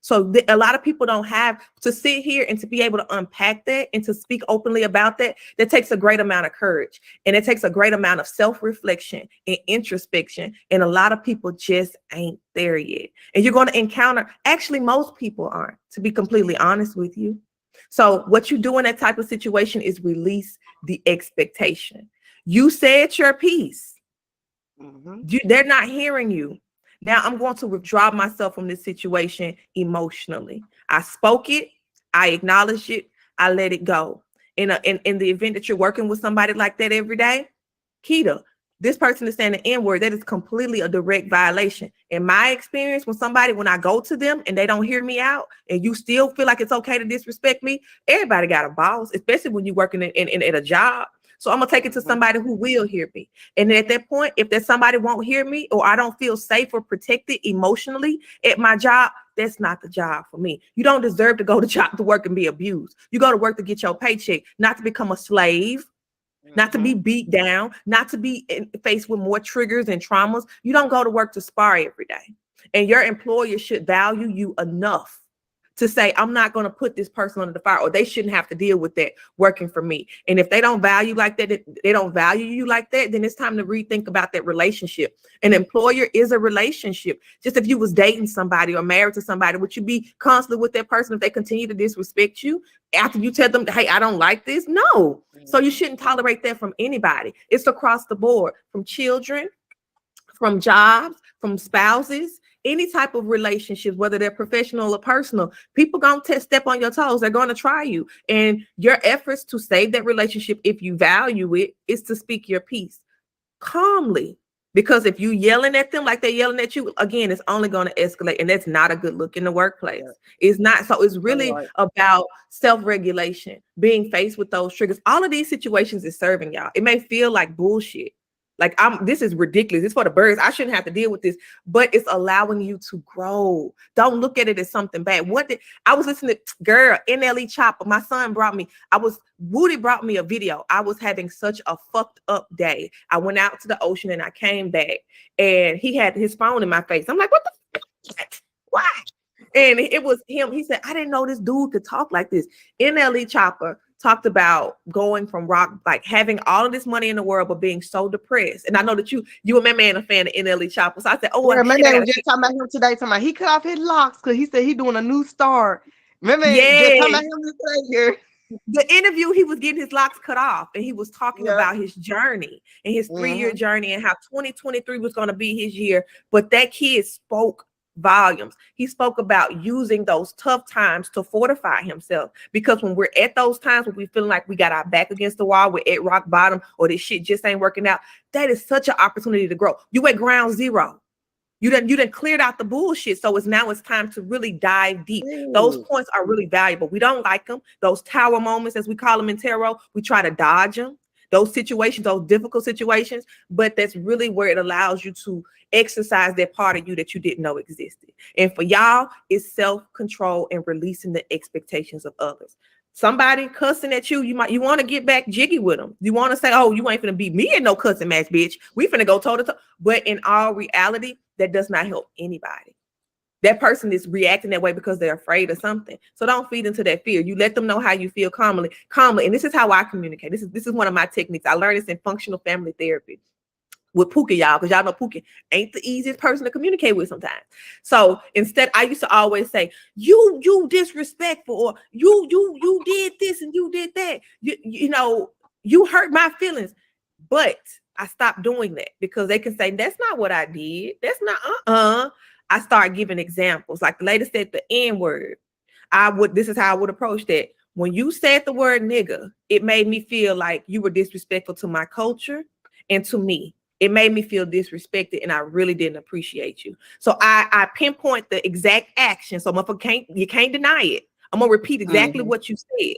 So a lot of people don't have to sit here and to be able to unpack that and to speak openly about that. That takes a great amount of courage, and it takes a great amount of self-reflection and introspection. And a lot of people just ain't there yet. And you're going to encounter, actually, most people aren't, to be completely honest with you. So what you do in that type of situation is release the expectation. You said your piece. They're not hearing you. Now I'm going to withdraw myself from this situation emotionally. I spoke it. I acknowledged it. I let it go. In the event that you're working with somebody like that every day, Keita, this person is saying the N-word. That is completely a direct violation. In my experience, when I go to them and they don't hear me out, and you still feel like it's okay to disrespect me, everybody got a boss, especially when you're working in a job. So I'm going to take it to somebody who will hear me. And at that point, if there's somebody won't hear me, or I don't feel safe or protected emotionally at my job, that's not the job for me. You don't deserve to go to work and be abused. You go to work to get your paycheck, not to become a slave, not to be beat down, not to be faced with more triggers and traumas. You don't go to work to spar every day. And your employer should value you enough to say, I'm not going to put this person under the fire, or they shouldn't have to deal with that working for me. And if they don't value like that, they don't value you like that, then it's time to rethink about that relationship. An employer is a relationship. Just if you was dating somebody or married to somebody, would you be constantly with that person if they continue to disrespect you after you tell them, hey, I don't like this? No. So you shouldn't tolerate that from anybody. It's across the board, from children, from jobs, from spouses, any type of relationships, whether they're professional or personal. People gonna step on your toes. They're going to try you. And your efforts to save that relationship, if you value it, is to speak your piece calmly. Because if you yelling at them like they're yelling at you, again, it's only going to escalate. And that's not a good look in the workplace. It's not. So it's really about self-regulation, being faced with those triggers. All of these situations is serving y'all. It may feel like bullshit, Like, this is ridiculous. It's for the birds. I shouldn't have to deal with this, but it's allowing you to grow. Don't look at it as something bad. I was listening to girl, NLE Chopper. My son Woody brought me a video. I was having such a fucked up day. I went out to the ocean and I came back and he had his phone in my face. I'm like, what the fuck? Why? And it was him. He said, I didn't know this dude could talk like this. NLE Chopper talked about going from rock, like having all of this money in the world, but being so depressed. And I know that you and my man are a fan of NLE Chopper. So I said, oh, yeah, my man was just talking about him today. Talking about he cut off his locks because he said he's doing a new start. Remember, just talking about him today here. The interview, he was getting his locks cut off and he was talking about his journey and his 3-year journey and how 2023 was going to be his year. But that kid spoke volumes. He spoke about using those tough times to fortify himself, because when we're at those times when we feeling like we got our back against the wall, we're at rock bottom, or this shit just ain't working out, that is such an opportunity to grow. You at ground zero. You done cleared out the bullshit. So it's time to really dive deep. Those points are really valuable. We don't like them. Those tower moments, as we call them in tarot, we try to dodge them. Those situations, those difficult situations, but that's really where it allows you to exercise that part of you that you didn't know existed. And for y'all, it's self-control and releasing the expectations of others. Somebody cussing at you, you want to get back jiggy with them. You want to say, oh, you ain't finna beat me in no cussing match, bitch. We finna go toe to toe. But in all reality, that does not help anybody. That person is reacting that way because they're afraid of something. So don't feed into that fear. You let them know how you feel calmly. And this is how I communicate. This is one of my techniques. I learned this in functional family therapy with Pookie, y'all, because y'all know Pookie ain't the easiest person to communicate with sometimes. So instead, I used to always say, you disrespectful, or you did this and you did that. You hurt my feelings. But I stopped doing that because they can say, that's not what I did. That's not, I start giving examples. Like the lady said the N word. This is how I would approach that. When you said the word nigga, it made me feel like you were disrespectful to my culture and to me. It made me feel disrespected and I really didn't appreciate you. So I pinpoint the exact action. So you can't deny it. I'm gonna repeat exactly what you said.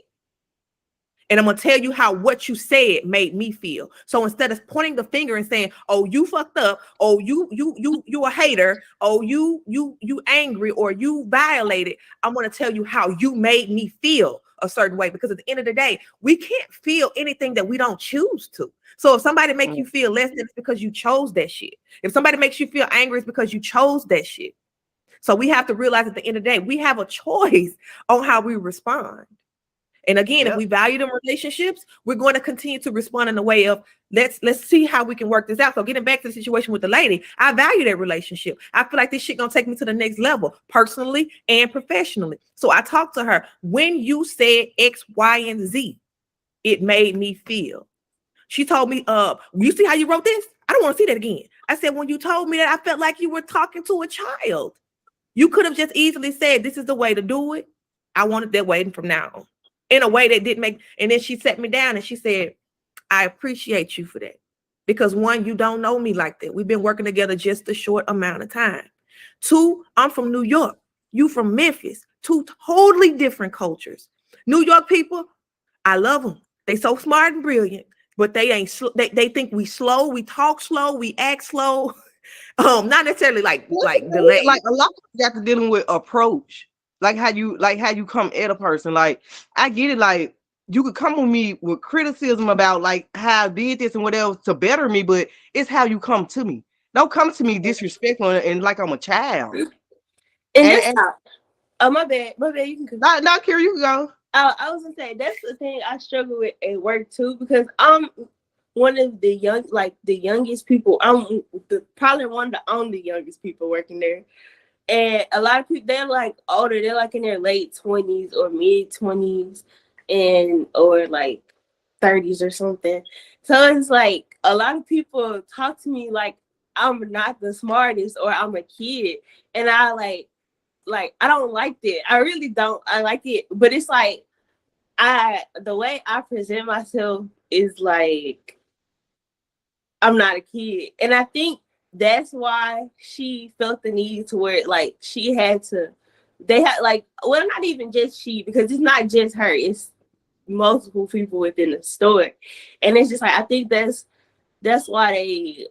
And I'm going to tell you how what you said made me feel. So instead of pointing the finger and saying, oh, you fucked up, oh, you a hater, oh, you angry, or you violated, I'm going to tell you how you made me feel a certain way. Because at the end of the day, we can't feel anything that we don't choose to. So if somebody makes you feel less than, it's because you chose that shit. If somebody makes you feel angry, it's because you chose that shit. So we have to realize at the end of the day, we have a choice on how we respond. And again, if we value them relationships, we're going to continue to respond in the way of let's see how we can work this out. So getting back to the situation with the lady, I value that relationship. I feel like this shit gonna take me to the next level, personally and professionally. So I talked to her. When you said X, Y, and Z, it made me feel. She told me, you see how you wrote this? I don't want to see that again. I said, when you told me that, I felt like you were talking to a child. You could have just easily said, this is the way to do it. I want it that way from now on. In a way that didn't make, and then she sat me down and she said, I appreciate you for that. Because 1, you don't know me like that. We've been working together just a short amount of time. 2, I'm from New York. You from Memphis. 2 totally different cultures. New York people, I love them. They so smart and brilliant, but they ain't, they think we slow, we talk slow, we act slow. Not necessarily like delayed. Like a lot of got to dealing with approach. Like how you come at a person. Like I get it. Like you could come with me with criticism about like how I did this and what else to better me, but it's how you come to me. Don't come to me disrespectful and like I'm a child. And oh, my bad. You can not Kira, you can go. I was gonna say that's the thing I struggle with at work too, because I'm one of the youngest people. I'm probably one of the only youngest people working there. And a lot of people, they're like older, they're like in their late 20s or mid 20s or like 30s or something. So it's like a lot of people talk to me like I'm not the smartest or I'm a kid. And I like I don't like that. I really don't. I like it. But it's like the way I present myself is like I'm not a kid. And I think that's why she felt the need to where like she had to, they had like, well, not even just she, because it's not just her, it's multiple people within the store. And it's just like, I think that's that's why they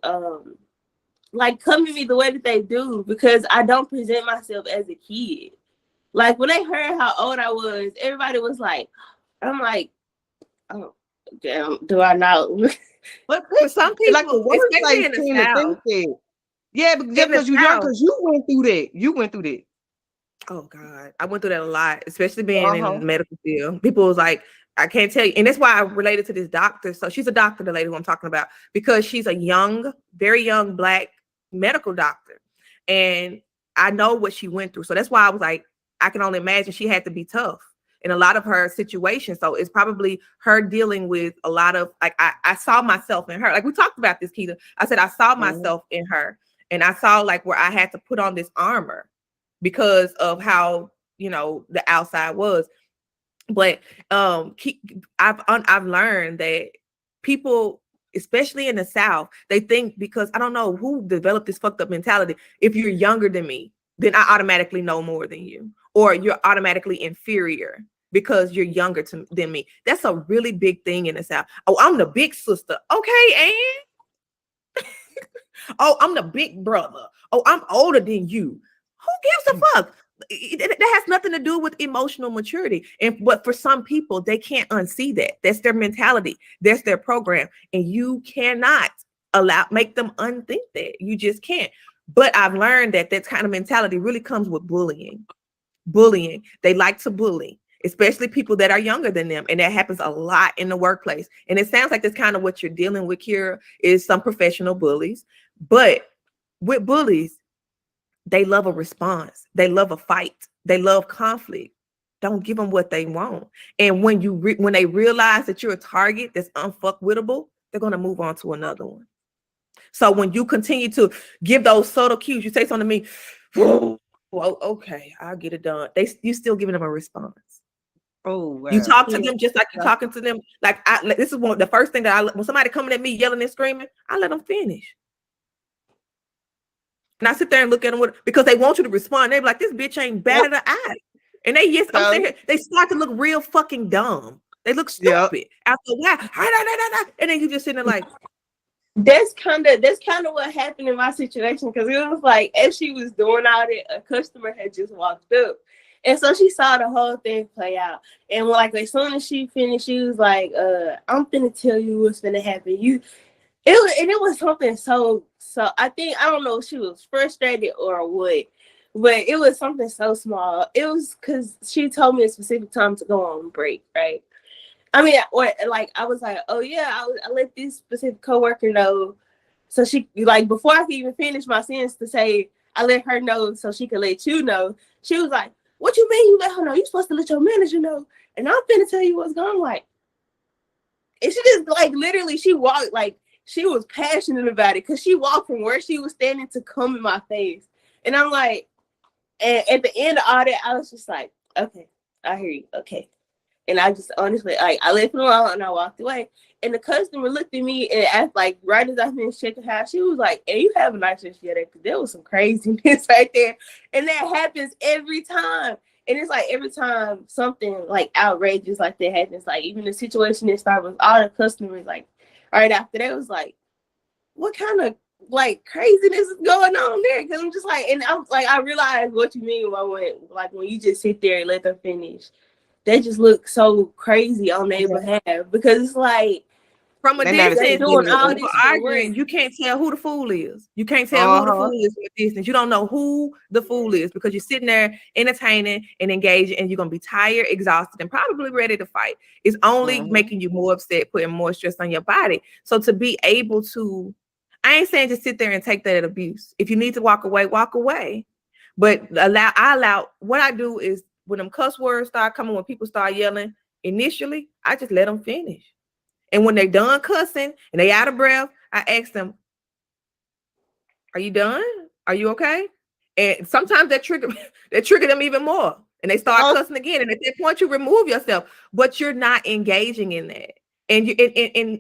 like come to me the way that they do, because I don't present myself as a kid. Like when they heard how old I was, everybody was like, I'm like, oh damn, do I not? But For some people, like the worst especially place in the tend to think South. that. Yeah, but just because you're young, because you went through that. You went through that. Oh God, I went through that a lot, especially being in Uh-huh. the medical field. People was like, I can't tell you, and that's why I related to this doctor. So she's a doctor, the lady who I'm talking about, because she's a young, very young Black medical doctor, and I know what she went through. So that's why I was like, I can only imagine she had to be tough in a lot of her situations. So it's probably her dealing with a lot of like I saw myself in her. Like we talked about this, Keita. I said I saw myself in her, and I saw like where I had to put on this armor because of how, you know, the outside was. But I've learned that people, especially in the South, they think, because I don't know who developed this fucked up mentality, if you're younger than me, then I automatically know more than you, or you're automatically inferior because you're younger than me. That's a really big thing in the South. Oh, I'm the big sister. Okay, and oh, I'm the big brother. Oh, I'm older than you. Who gives a fuck? That has nothing to do with emotional maturity. But for some people, they can't unsee that. That's their mentality. That's their program. And you cannot make them unthink that. You just can't. But I've learned that kind of mentality really comes with bullying. Bullying. They like to bully, especially people that are younger than them. And that happens a lot in the workplace. And it sounds like that's kind of what you're dealing with here, is some professional bullies. But with bullies, they love a response. They love a fight. They love conflict. Don't give them what they want. And when when they realize that you're a target that's unfuckwittable, they're going to move on to another one. So when you continue to give those subtle cues, you say something to me, well, okay, I'll get it done. You still giving them a response. Oh, wow. You talk to them just like you're talking to them. Like this is the first thing that when somebody coming at me yelling and screaming, I let them finish. And I sit there and look at them because they want you to respond. They be like, this bitch ain't batted an eye. And they start to look real fucking dumb. They look stupid after a while. And then you just sitting there like, that's kind of what happened in my situation, because it was like as she was doing all that, a customer had just walked up, and so she saw the whole thing play out. And like as soon as she finished, she was like, "I'm finna tell you what's finna happen." It was something so I think, I don't know if she was frustrated or what, but it was something so small. It was because she told me a specific time to go on break, right? I mean, or like I was like, oh yeah, I let this specific coworker know, so she, like, before I could even finish my sentence to say, I let her know so she could let you know. She was like, "What you mean you let her know? You supposed to let your manager know?" And I'm finna tell you what's going on. Like, and she just like literally, she walked like she was passionate about it, because she walked from where she was standing to come in my face, and I'm like, and at the end of all that, I was just like, okay, I hear you, okay. And I just honestly, like, I left it alone and I walked away. And the customer looked at me and asked, like, right as I finished checking her out, she was like, "Hey, you have a nice yesterday," because there was some craziness right there. And that happens every time. And it's like every time something like outrageous like that happens, like even the situation that started with all the customers, like right after that was like, what kind of like craziness is going on there? Because I'm just like, and I'm like, I realized what you mean when you just sit there and let them finish. They just look so crazy on their behalf, because it's like from a distance, doing all this arguing, you can't tell who the fool is. You can't tell who the fool is from a distance. You don't know who the fool is because you're sitting there entertaining and engaging, and you're gonna be tired, exhausted, and probably ready to fight. It's only making you more upset, putting more stress on your body. So to be able to, I ain't saying just sit there and take that abuse. If you need to walk away, walk away. But what I do is, when them cuss words start coming, when people start yelling, initially, I just let them finish. And when they're done cussing and they out of breath, I ask them, "Are you done? Are you okay?" And sometimes that trigger them even more. And they start cussing again. And at that point, you remove yourself, but you're not engaging in that. And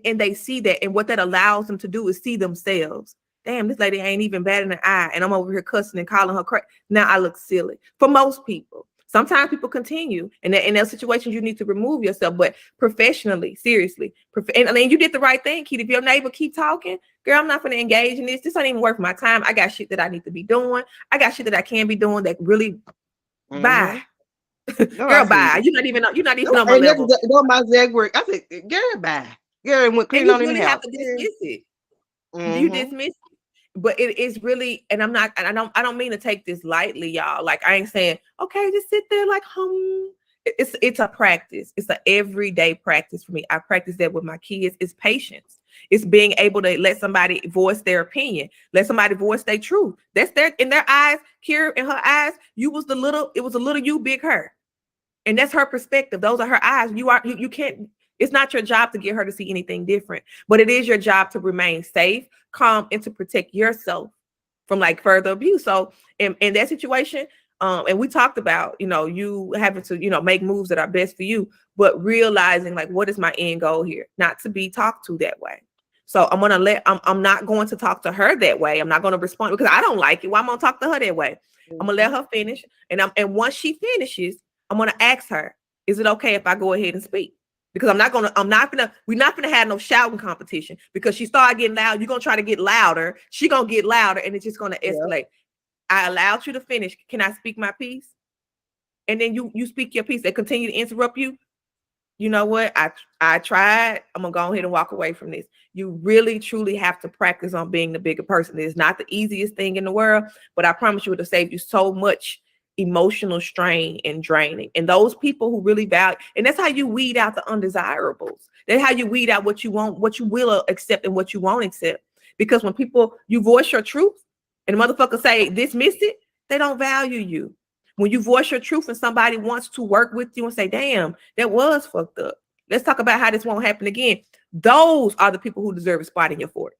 and they see that. And what that allows them to do is see themselves. Damn, this lady ain't even batting an eye, and I'm over here cussing and calling her crazy. Now I look silly for most people. Sometimes people continue, and in those situations you need to remove yourself, but professionally, seriously. And I mean, you did the right thing, Keith. If your neighbor keep talking, girl, I'm not going to engage in this. This ain't even worth my time. I got shit that I need to be doing. I got shit that I can be doing that really bye. No, Girl, bye. You're not even on my level. No, my exact word. I said, girl, bye. Girl, went clean on in the house. Have to dismiss it. You dismiss it. But it is really, and I don't mean to take this lightly, y'all. Like, I ain't saying, okay, just sit there like It's a practice. It's an everyday practice for me. I practice that with my kids. It's patience. It's being able to let somebody voice their opinion, let somebody voice their truth. That's in their eyes. Kira, in her eyes, it was a little you, big her. And that's her perspective. Those are her eyes. You can't, it's not your job to get her to see anything different, but it is your job to remain safe, calm, and to protect yourself from like further abuse. So in that situation, and we talked about, you having to, make moves that are best for you, but realizing like, what is my end goal here? Not to be talked to that way. So I'm not going to talk to her that way. I'm not going to respond because I don't like it. Why am I going to talk to her that way? I'm gonna let her finish. And once she finishes, I'm going to ask her, is it okay if I go ahead and speak? Because we're not gonna have no shouting competition, because she started getting loud. You're gonna try to get louder. She gonna get louder, and it's just gonna escalate. I allowed you to finish. Can I speak my piece? And then you speak your piece. They continue to interrupt you. You know what? I tried. I'm gonna go ahead and walk away from this. You really, truly have to practice on being the bigger person. It's not the easiest thing in the world, but I promise you, it'll save you so much emotional strain and draining. And those people who really value, and that's how you weed out the undesirables. That's how you weed out what you want, what you will accept, and what you won't accept. Because when you voice your truth and the motherfucker say dismiss it, they don't value you. When you voice your truth and somebody wants to work with you and say, damn, that was fucked up, let's talk about how this won't happen again. Those are the people who deserve a spot in your fort.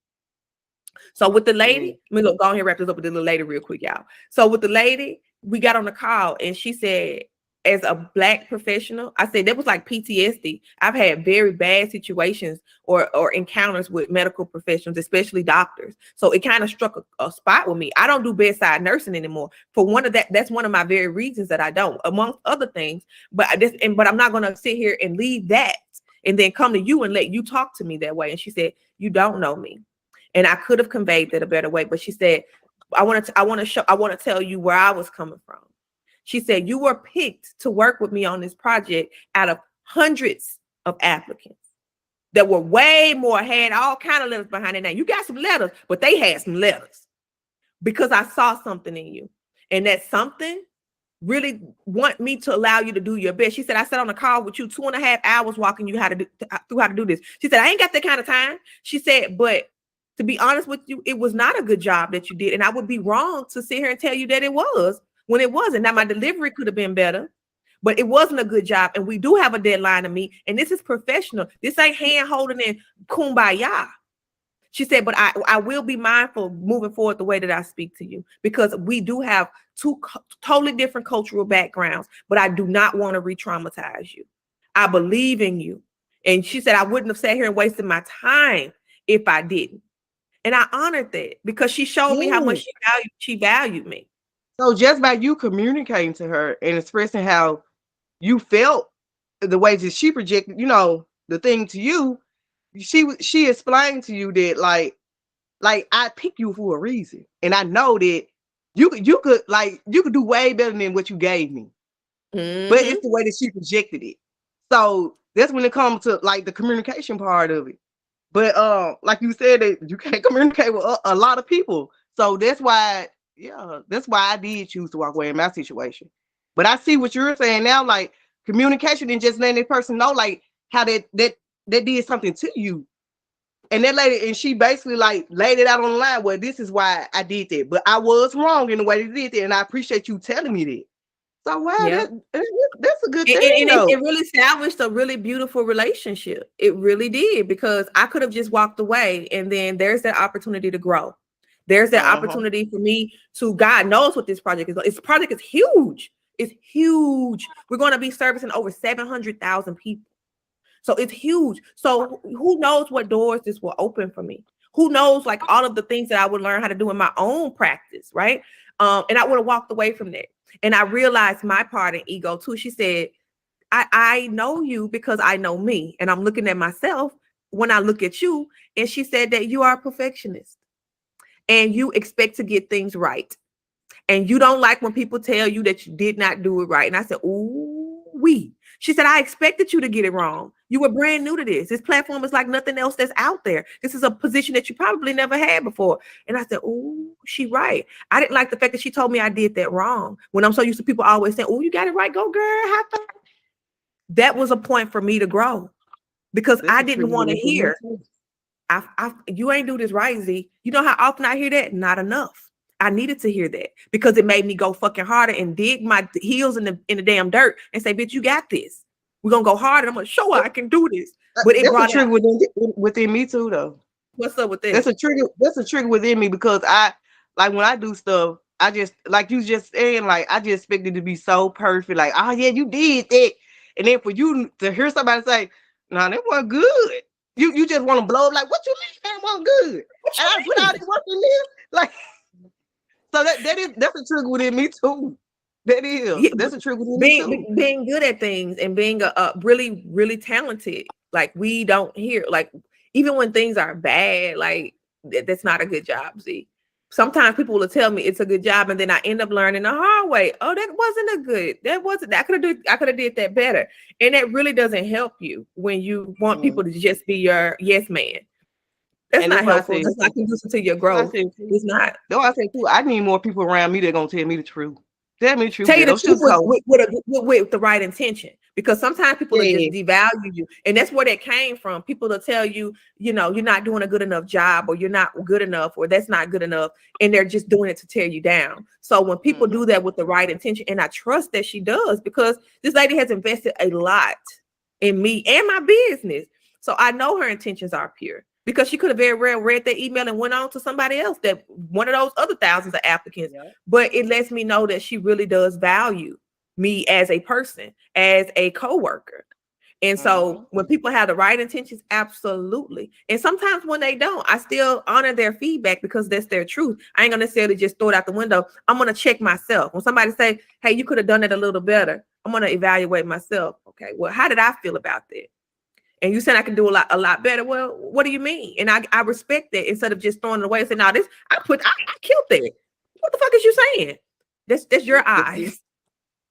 So with the lady, let me go ahead and wrap this up with the little lady real quick, y'all. So with the lady, we got on the call and she said, as a Black professional, I said, that was like PTSD. I've had very bad situations or encounters with medical professionals, especially doctors. So it kind of struck a spot with me. I don't do bedside nursing anymore. That's one of my very reasons that I don't, amongst other things. But I'm not going to sit here and leave that and then come to you and let you talk to me that way. And she said, you don't know me. And I could have conveyed that a better way, but she said, I want to tell you where I was coming from. She said, you were picked to work with me on this project out of hundreds of applicants that were way more, had all kind of letters behind their name. You got some letters, but they had some letters because I saw something in you. And that something really want me to allow you to do your best. She said, I sat on a call with you 2.5 hours walking you through how to do this. She said, I ain't got that kind of time. She said, but to be honest with you, it was not a good job that you did. And I would be wrong to sit here and tell you that it was when it wasn't. Now, my delivery could have been better, but it wasn't a good job. And we do have a deadline to meet. And this is professional. This ain't hand holding and kumbaya. She said, but I will be mindful moving forward the way that I speak to you, because we do have two totally different cultural backgrounds, but I do not want to re-traumatize you. I believe in you. And she said, I wouldn't have sat here and wasted my time if I didn't. And I honored that because she showed me how much she valued me. So just by you communicating to her and expressing how you felt, the way that she projected, the thing to you, she explained to you that like I picked you for a reason, and I know that you could do way better than what you gave me. Mm-hmm. But it's the way that she projected it. So that's when it comes to like the communication part of it. But like you said, that you can't communicate with a lot of people. So that's why I did choose to walk away in my situation. But I see what you're saying now, like communication and just letting that person know like how that did something to you. And that lady, and she basically like laid it out on the line. Well, this is why I did that. But I was wrong in the way they did that. And I appreciate you telling me that. So wow, that's a good thing. And it really salvaged a really beautiful relationship. It really did, because I could have just walked away, and then there's that opportunity to grow. There's that opportunity for me to, God knows what this project is. This project is huge. It's huge. We're going to be servicing over 700,000 people. So it's huge. So who knows what doors this will open for me? who knows, like all of the things that I would learn how to do in my own practice, right? And I would have walked away from that. And I realized my part in ego too. She said, I know you because I know me. And I'm looking at myself when I look at you. And she said that you are a perfectionist and you expect to get things right. And you don't like when people tell you that you did not do it right. And I said, ooh, wee. She said, I expected you to get it wrong. You were brand new to this. This platform is like nothing else that's out there. This is a position that you probably never had before. And I said, ooh, she right. I didn't like the fact that she told me I did that wrong. When I'm so used to people always saying, oh, you got it right. Go, girl. High five. That was a point for me to grow because I didn't want to hear, you ain't do this right, Z. You know how often I hear that? Not enough. I needed to hear that because it made me go fucking harder and dig my heels in the damn dirt and say, bitch, you got this. We're going to go harder. I'm going to show her I can do this. But it brought a trigger within me too, though. What's up with that? That's a trigger within me because I, like when I do stuff, I just, like you just saying, like, I just expect it to be so perfect. Like, oh yeah, you did that. And then for you to hear somebody say, no, that wasn't good. You just want to blow up like, what you mean that wasn't good? And I put all this work in there. Like, so that's a trigger within me too. That is. Yeah, that's a trigger within me too. Being good at things and being a really, really talented. Like we don't hear, like even when things are bad, like that's not a good job, Z. Sometimes people will tell me it's a good job, and then I end up learning the hard way. Oh, that wasn't I could have did that better. And that really doesn't help you when you want people to just be your yes man. That's not helpful. That's not conducive to your growth. It's not. No, I say too, I need more people around me that are gonna tell me the truth. Tell me the truth. Tell you the truth with the right intention. Because sometimes people will just devalue you. And that's where that came from. People will tell you, you know, you're not doing a good enough job, or you're not good enough, or that's not good enough. And they're just doing it to tear you down. So when people do that with the right intention, and I trust that she does, because this lady has invested a lot in me and my business. So I know her intentions are pure. Because she could have very well read that email and went on to somebody else, that one of those other thousands of applicants. Yeah. But it lets me know that she really does value me as a person, as a coworker. And so when people have the right intentions, absolutely. And sometimes when they don't, I still honor their feedback because that's their truth. I ain't gonna necessarily just throw it out the window. I'm gonna check myself. When somebody say, hey, you could have done it a little better, I'm gonna evaluate myself. Okay, well, how did I feel about that? And you said I can do a lot better. Well, what do you mean? And I respect that instead of just throwing it away and saying, no, this I killed that. What the fuck is you saying? That's your eyes.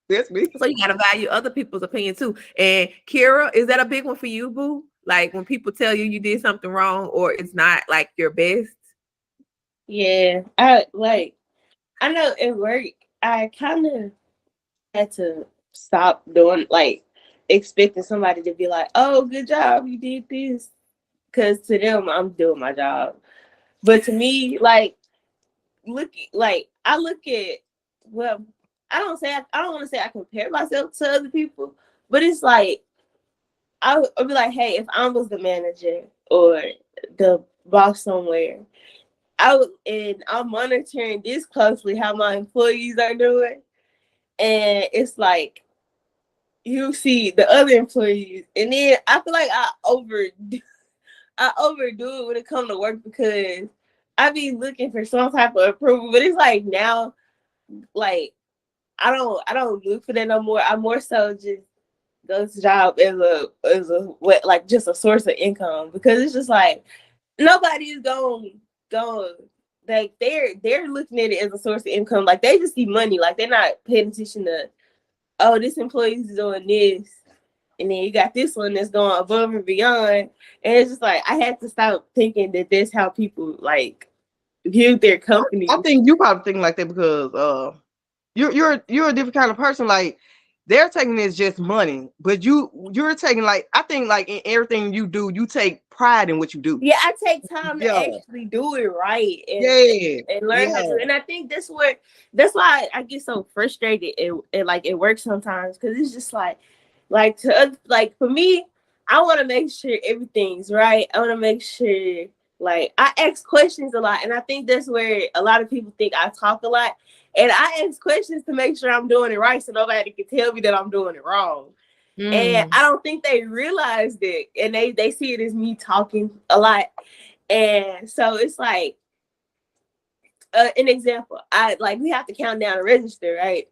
That's me. So you gotta value other people's opinion too. And Kira, is that a big one for you, boo? Like when people tell you did something wrong or it's not like your best? Yeah, I know at work I kind of had to stop doing expecting somebody to be like, oh, good job, you did this. Because to them, I'm doing my job. But to me, I look at, well, I don't want to say I compare myself to other people, but it's like, I'll be like, hey, if I was the manager or the boss somewhere, I'm monitoring this closely how my employees are doing. And it's like, you see the other employees, and then I feel like I overdo it when it comes to work because I be looking for some type of approval. But it's like now, like I don't look for that no more. I more so just go to job as just a source of income because it's just like nobody's going like they're looking at it as a source of income. Like they just see money. Like they're not paying attention to, oh, this employee's doing this, and then you got this one that's going above and beyond. And it's just like I had to stop thinking that that's how people view their company. I think you probably think like that because you're a different kind of person. Like they're taking it as just money, but you're taking I think in everything you do, you take pride in what you do. Yeah, I take time to actually do it right and learn how to. And I think that's why I get so frustrated at work sometimes because it's just for me, I want to make sure everything's right. I want to make sure I ask questions a lot, and I think that's where a lot of people think I talk a lot. And I ask questions to make sure I'm doing it right so nobody can tell me that I'm doing it wrong. And I don't think they realize that. And they see it as me talking a lot. And so it's like an example. We have to count down the register, right?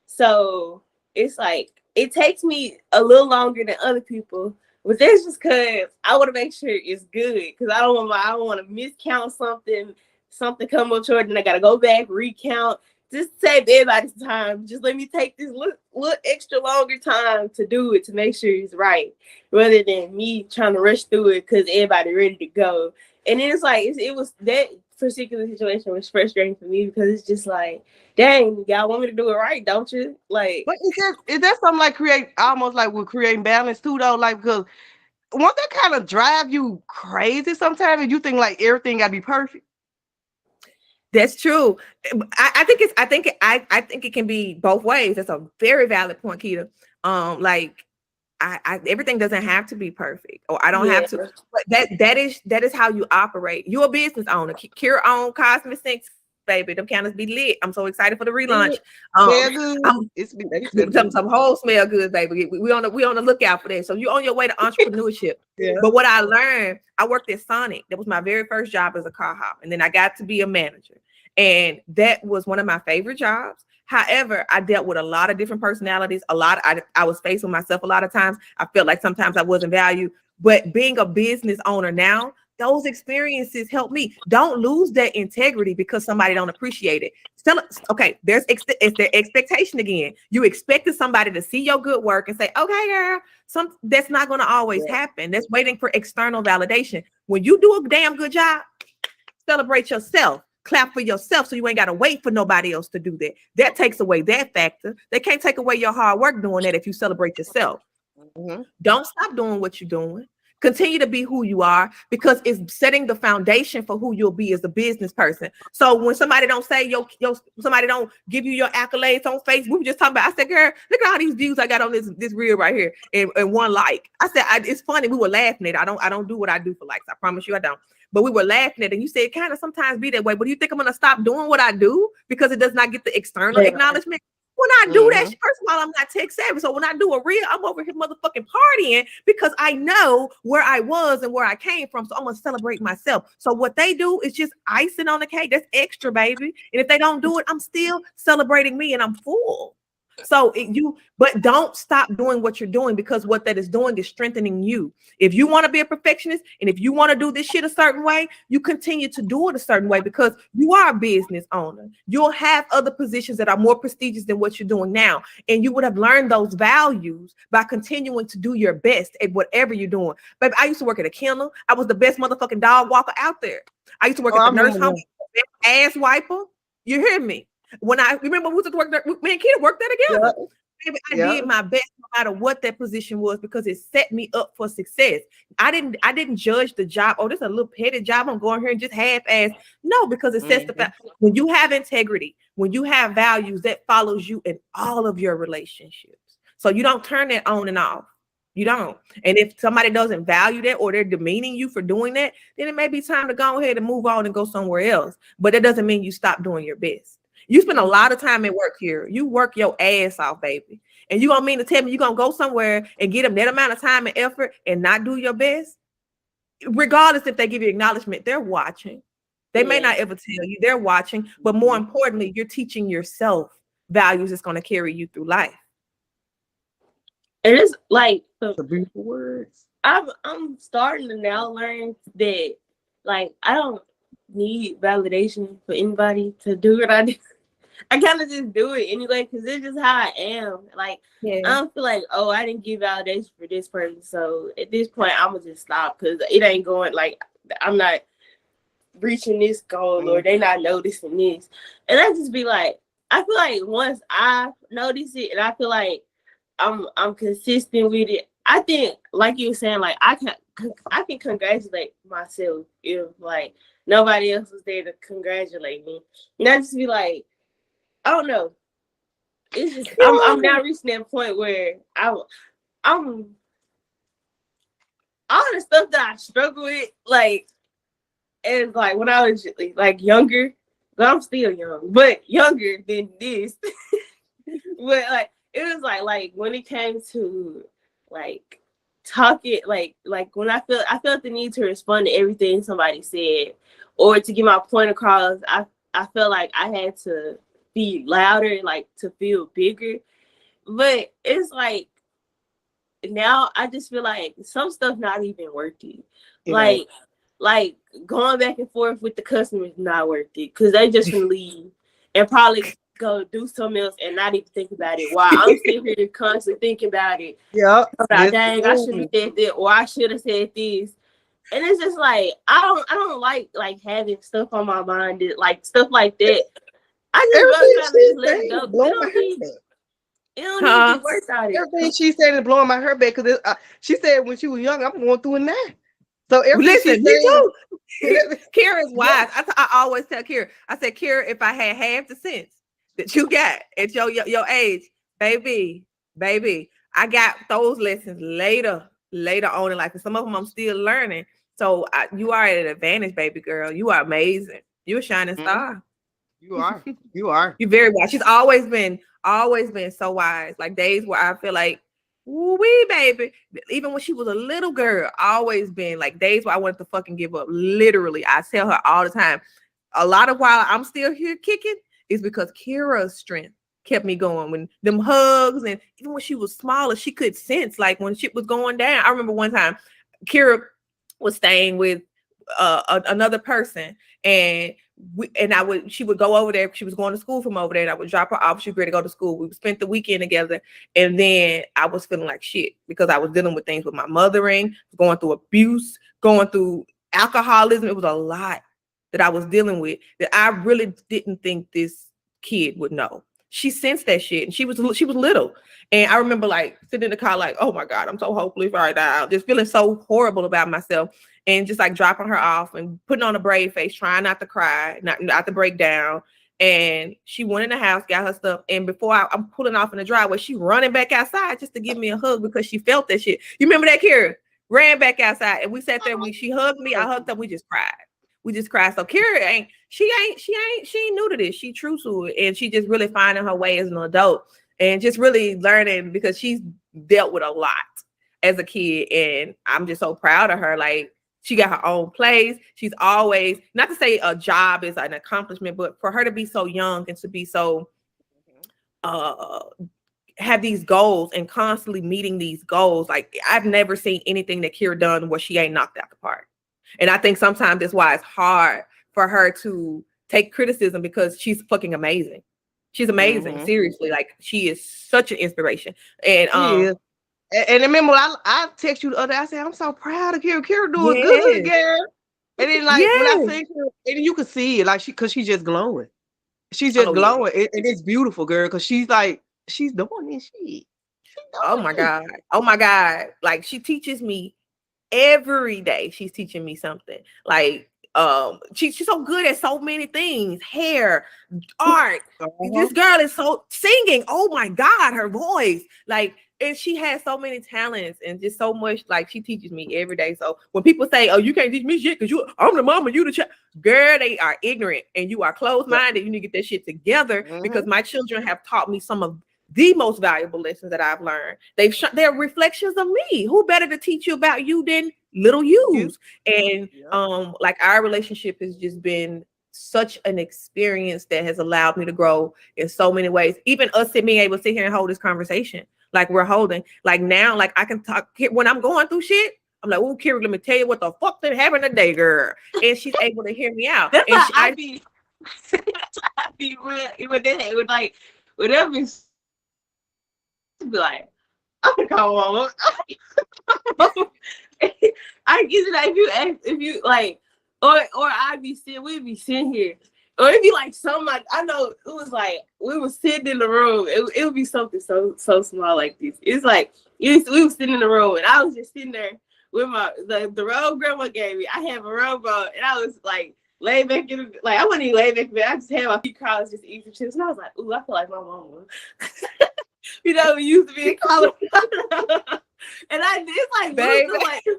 So it's like it takes me a little longer than other people, but that's just because I want to make sure it's good. Because I don't want to miscount something come up short, and I gotta go back recount. Just save everybody's time. Just let me take this little extra longer time to do it to make sure it's right, rather than me trying to rush through it because everybody ready to go. And then it's like it was that particular situation was frustrating for me because it's just like, dang, y'all want me to do it right, don't you? Like, but is that something like creating balance too, though? Like, because won't that kind of drive you crazy sometimes if you think like everything gotta be perfect? That's true. I think it can be both ways. That's a very valid point, Keita. Everything doesn't have to be perfect, or I don't have to. But that is how you operate. You're a business owner. Cure on Cosmic Sinks, baby. Them counters be lit. I'm so excited for the relaunch. Some whole smell good, baby. We on the lookout for that. So you're on your way to entrepreneurship. Yeah. But what I learned, I worked at Sonic. That was my very first job as a car hop, and then I got to be a manager, and that was one of my favorite jobs. However, I dealt with a lot of different personalities. I was facing myself a lot of times. I felt like sometimes I wasn't valued. But being a business owner now, those experiences help me. Don't lose that integrity because somebody don't appreciate it. Okay, it's their expectation again. You expected somebody to see your good work and say, okay, girl, that's not going to always happen. That's waiting for external validation. When you do a damn good job, celebrate yourself. Clap for yourself so you ain't got to wait for nobody else to do that. That takes away that factor. They can't take away your hard work doing that if you celebrate yourself. Mm-hmm. Don't stop doing what you're doing. Continue to be who you are because it's setting the foundation for who you'll be as a business person. So when somebody don't say somebody don't give you your accolades on Facebook, we were just talking about, I said, girl, look at all these views I got on this reel right here and one like. I said, it's funny. We were laughing at it. I don't do what I do for likes. I promise you I don't. But we were laughing at it. And you said it kind of sometimes be that way. But do you think I'm going to stop doing what I do because it does not get the external acknowledgement? When I do that, first of all, I'm not tech savvy. So when I do a reel, I'm over here motherfucking partying because I know where I was and where I came from. So I'm going to celebrate myself. So what they do is just icing on the cake. That's extra, baby. And if they don't do it, I'm still celebrating me and I'm full. So but don't stop doing what you're doing because what that is doing is strengthening you. If you want to be a perfectionist and if you want to do this shit a certain way, you continue to do it a certain way because you are a business owner. You'll have other positions that are more prestigious than what you're doing now. And you would have learned those values by continuing to do your best at whatever you're doing. Baby, I used to work at a kennel. I was the best motherfucking dog walker out there. I used to work at the nurse home, ass wiper. You hear me? When I remember we used to work there, me and Keita worked there together. Baby, I did my best no matter what that position was because it set me up for success. I didn't judge the job. Oh, this is a little petty job. I'm going here and just half-ass. No, because it sets the fact when you have integrity, when you have values, that follows you in all of your relationships. So you don't turn that on and off. You don't. And if somebody doesn't value that or they're demeaning you for doing that, then it may be time to go ahead and move on and go somewhere else. But that doesn't mean you stop doing your best. You spend a lot of time at work here. You work your ass off, baby. And you gonna mean to tell me you're gonna go somewhere and get them that amount of time and effort and not do your best? Regardless if they give you acknowledgement, they're watching. They may not ever tell you, they're watching, but more importantly, you're teaching yourself values that's gonna carry you through life. And it's like the beautiful words. I'm starting to now learn that like I don't need validation for anybody to do what I do. I kind of just do it anyway because it's just how I am. Like I don't feel like, oh, I didn't give validation for this person, so at this point I'm gonna just stop because it ain't going. Like I'm not reaching this goal or they not noticing this, and I just be like, I feel like once I notice it and I feel like I'm consistent with it, I think like you were saying, like I can congratulate myself if like nobody else was there to congratulate me. And I just be like, I don't know. It's just I'm now reaching that point where I'm all the stuff that I struggle with, like, and like when I was like younger, but I'm still young, but younger than this. But like it was like when it came to like talking like when I felt the need to respond to everything somebody said or to get my point across. I felt like I had to be louder, like to feel bigger. But it's like now I just feel like some stuff not even worth it. Like going back and forth with the customers not worth it because they just gonna leave and probably go do something else and not even think about it. While I'm sitting here constantly thinking about it. Yeah. Dang, I should have said that, or I should have said this. And it's just like I don't like having stuff on my mind, like stuff like that. I just let it go. It don't need to be worth out it. Everything she said is blowing my hair back because she said when she was young, I'm going through it now. So everything me too. Kira's wise. I always tell Kira, I said, Kira, if I had half the sense that you got at your age, baby, I got those lessons later on in life. And some of them I'm still learning. So you are at an advantage, baby girl. You are amazing. You're a shining star. You are. You're very wise. She's always been so wise. Like days where I feel like, wee baby. Even when she was a little girl, always been like days where I wanted to fucking give up. Literally, I tell her all the time. A lot of while I'm still here kicking is because Kira's strength kept me going. When them hugs and even when she was smaller, she could sense like when shit was going down. I remember one time Kira was staying with another person and she would go over there. She was going to school from over there and I would drop her off. She was ready to go to school. We spent the weekend together and then I was feeling like shit because I was dealing with things with my mothering, going through abuse, going through alcoholism. It was a lot that I was dealing with that I really didn't think this kid would know. She sensed that shit and she was little. And I remember like sitting in the car like, oh my God, I'm so hopeless right now. Just feeling so horrible about myself and just like dropping her off and putting on a brave face, trying not to cry, not to break down. And she went in the house, got her stuff. And before I'm pulling off in the driveway, she running back outside just to give me a hug because she felt that shit. You remember that, Kira? Ran back outside and we sat there. She hugged me. I hugged her. We just cried. So Kira ain't new to this. She true to it. And she just really finding her way as an adult and just really learning because she's dealt with a lot as a kid. And I'm just so proud of her. Like she got her own place. She's always, not to say a job is an accomplishment, but for her to be so young and to be so have these goals and constantly meeting these goals. Like I've never seen anything that Kira done where she ain't knocked out the park. And I think sometimes that's why it's hard for her to take criticism because she's fucking amazing. She's amazing. Seriously. Like she is such an inspiration. And and remember I text you the other day, I said, I'm so proud of Kira. Kira doing good, girl. And then like when I say Kira, and you can see it, like because she's just glowing. She's just glowing. Yeah. And it's beautiful, girl, because she's like, she's doing this shit. Oh my God. Like she teaches me every day. She's teaching me something. Like she's so good at so many things, hair, art. This girl is so singing. Oh my God, her voice. Like, and she has so many talents and just so much. Like she teaches me every day. So when people say, "Oh, you can't teach me shit because I'm the mama, you the child," girl, they are ignorant and you are closed-minded. You need to get that shit together because my children have taught me some of the most valuable lessons that I've learned. They're reflections of me. Who better to teach you about you than little yous? And like our relationship has just been such an experience that has allowed me to grow in so many ways. Even us being able to sit here and hold this conversation like we're holding. Like now, like I can talk when I'm going through shit. I'm like, oh, Kira, let me tell you what the fuck that happened today, girl. And she's able to hear me out. That's and why I be with like whatever. Be like, I'm gonna call mama. I get it like if you like, or I'd be sitting, we'd be sitting here, or it'd be like something like I know it was like we were sitting in the room. It would be something so small like this. It's like we were sitting in the room, and I was just sitting there with the robe grandma gave me. I have a robe on, and I was like laid back in like I wasn't even laid back, but I just had my feet crossed, just eating chips, and I was like, ooh, I feel like my mama. You know, we used to be in Colorado, and it's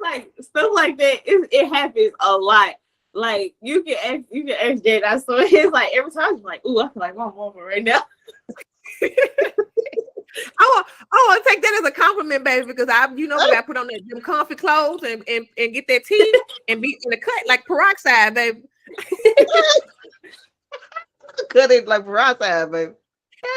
like stuff like that. It happens a lot. Like you can ask Jade. I saw it's like every time I'm like, ooh, I feel like my mama right now. I want to take that as a compliment, baby, because we got to put on them comfy clothes and get that tea and be in the cut like peroxide, baby. Cut it like peroxide, baby.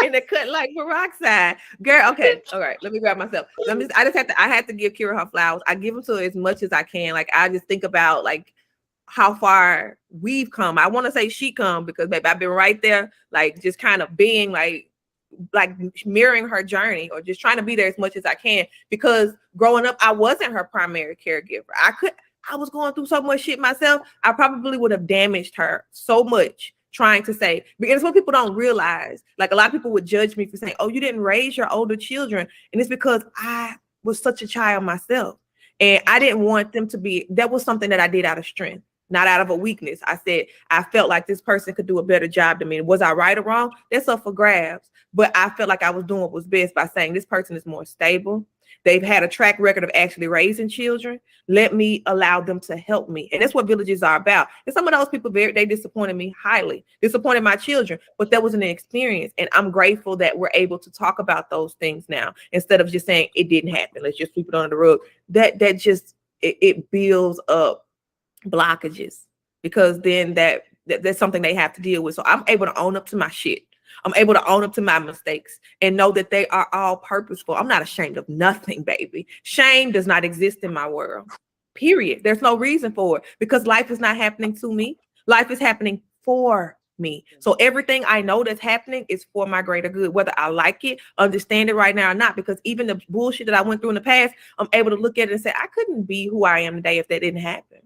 In the cut like peroxide, girl. Okay, all right. Let me grab myself. I had to give Kira her flowers. I give them to her as much as I can. Like I just think about like how far we've come. I want to say she come because baby, I've been right there, like just kind of being like mirroring her journey or just trying to be there as much as I can. Because growing up, I wasn't her primary caregiver. I was going through so much shit myself. I probably would have damaged her so much. Trying to say, because what people don't realize, like a lot of people would judge me for saying, oh, you didn't raise your older children. And it's because I was such a child myself. And I didn't want them to be, that was something that I did out of strength, not out of a weakness. I said, I felt like this person could do a better job than me. Was I right or wrong? That's up for grabs. But I felt like I was doing what was best by saying this person is more stable. They've had a track record of actually raising children. Let me allow them to help me. And that's what villages are about. And some of those people, they disappointed me highly, disappointed my children, but that was an experience. And I'm grateful that we're able to talk about those things now, instead of just saying it didn't happen. Let's just sweep it under the rug. That just, it builds up blockages, because then that's something they have to deal with. So I'm able to own up to my shit. I'm able to own up to my mistakes and know that they are all purposeful. I'm not ashamed of nothing, baby. Shame does not exist in my world, period. There's no reason for it, because life is not happening to me. Life is happening for me. So everything I know that's happening is for my greater good, whether I like it, understand it right now or not, because even the bullshit that I went through in the past, I'm able to look at it and say, I couldn't be who I am today if that didn't happen.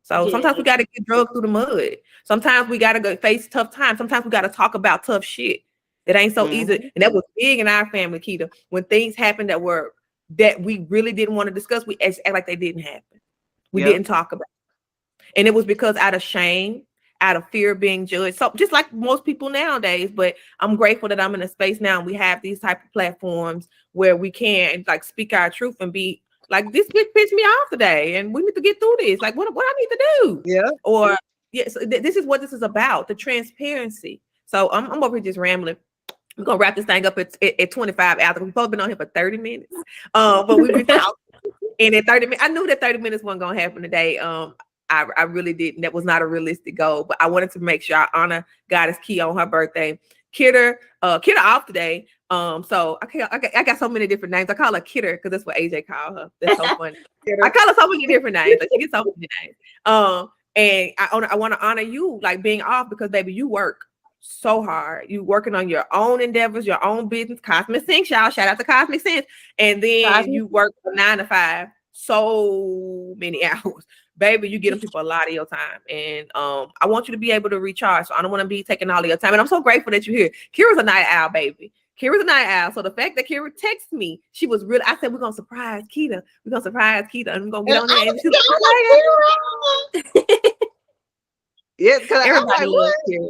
So sometimes we got to get drugged through the mud. Sometimes we got to go face tough times. Sometimes we got to talk about tough shit. It ain't so easy. And that was big in our family, Keita. When things happened that we really didn't want to discuss, we act like they didn't happen. We didn't talk about it. And it was because out of shame, out of fear of being judged. So just like most people nowadays, but I'm grateful that I'm in a space now and we have these type of platforms where we can like speak our truth and be like, this bitch pissed me off today and we need to get through this. Like what I need to do. Yeah. Or so this is what this is about, the transparency. So I'm over here just rambling. We're gonna wrap this thing up at 25 after we've both been on here for 30 minutes. But we've been talking, and at 30 minutes, I knew that 30 minutes wasn't gonna happen today. I really didn't. That was not a realistic goal, but I wanted to make sure I honor Goddess Key on her birthday. Kidder off today. So I got so many different names. I call her Kidder because that's what AJ called her. That's so funny. I call her so many different names. Like, she gets so many names. And I want to honor you, like being off, because baby, you work so hard. You working on your own endeavors, your own business. Cosmic Sense, y'all. Shout out to Cosmic Sense. And then you work from 9 to 5, so many hours. Baby, you give people a lot of your time. And I want you to be able to recharge. So I don't want to be taking all of your time. And I'm so grateful that you're here. Kira's a night owl, baby. Kira's a night owl. So the fact that Kira texted me, she was really, I said, we're going to surprise Keita. We're going to surprise Keita. And we're going to get on there. And she's like, yeah, because everybody loves Kira.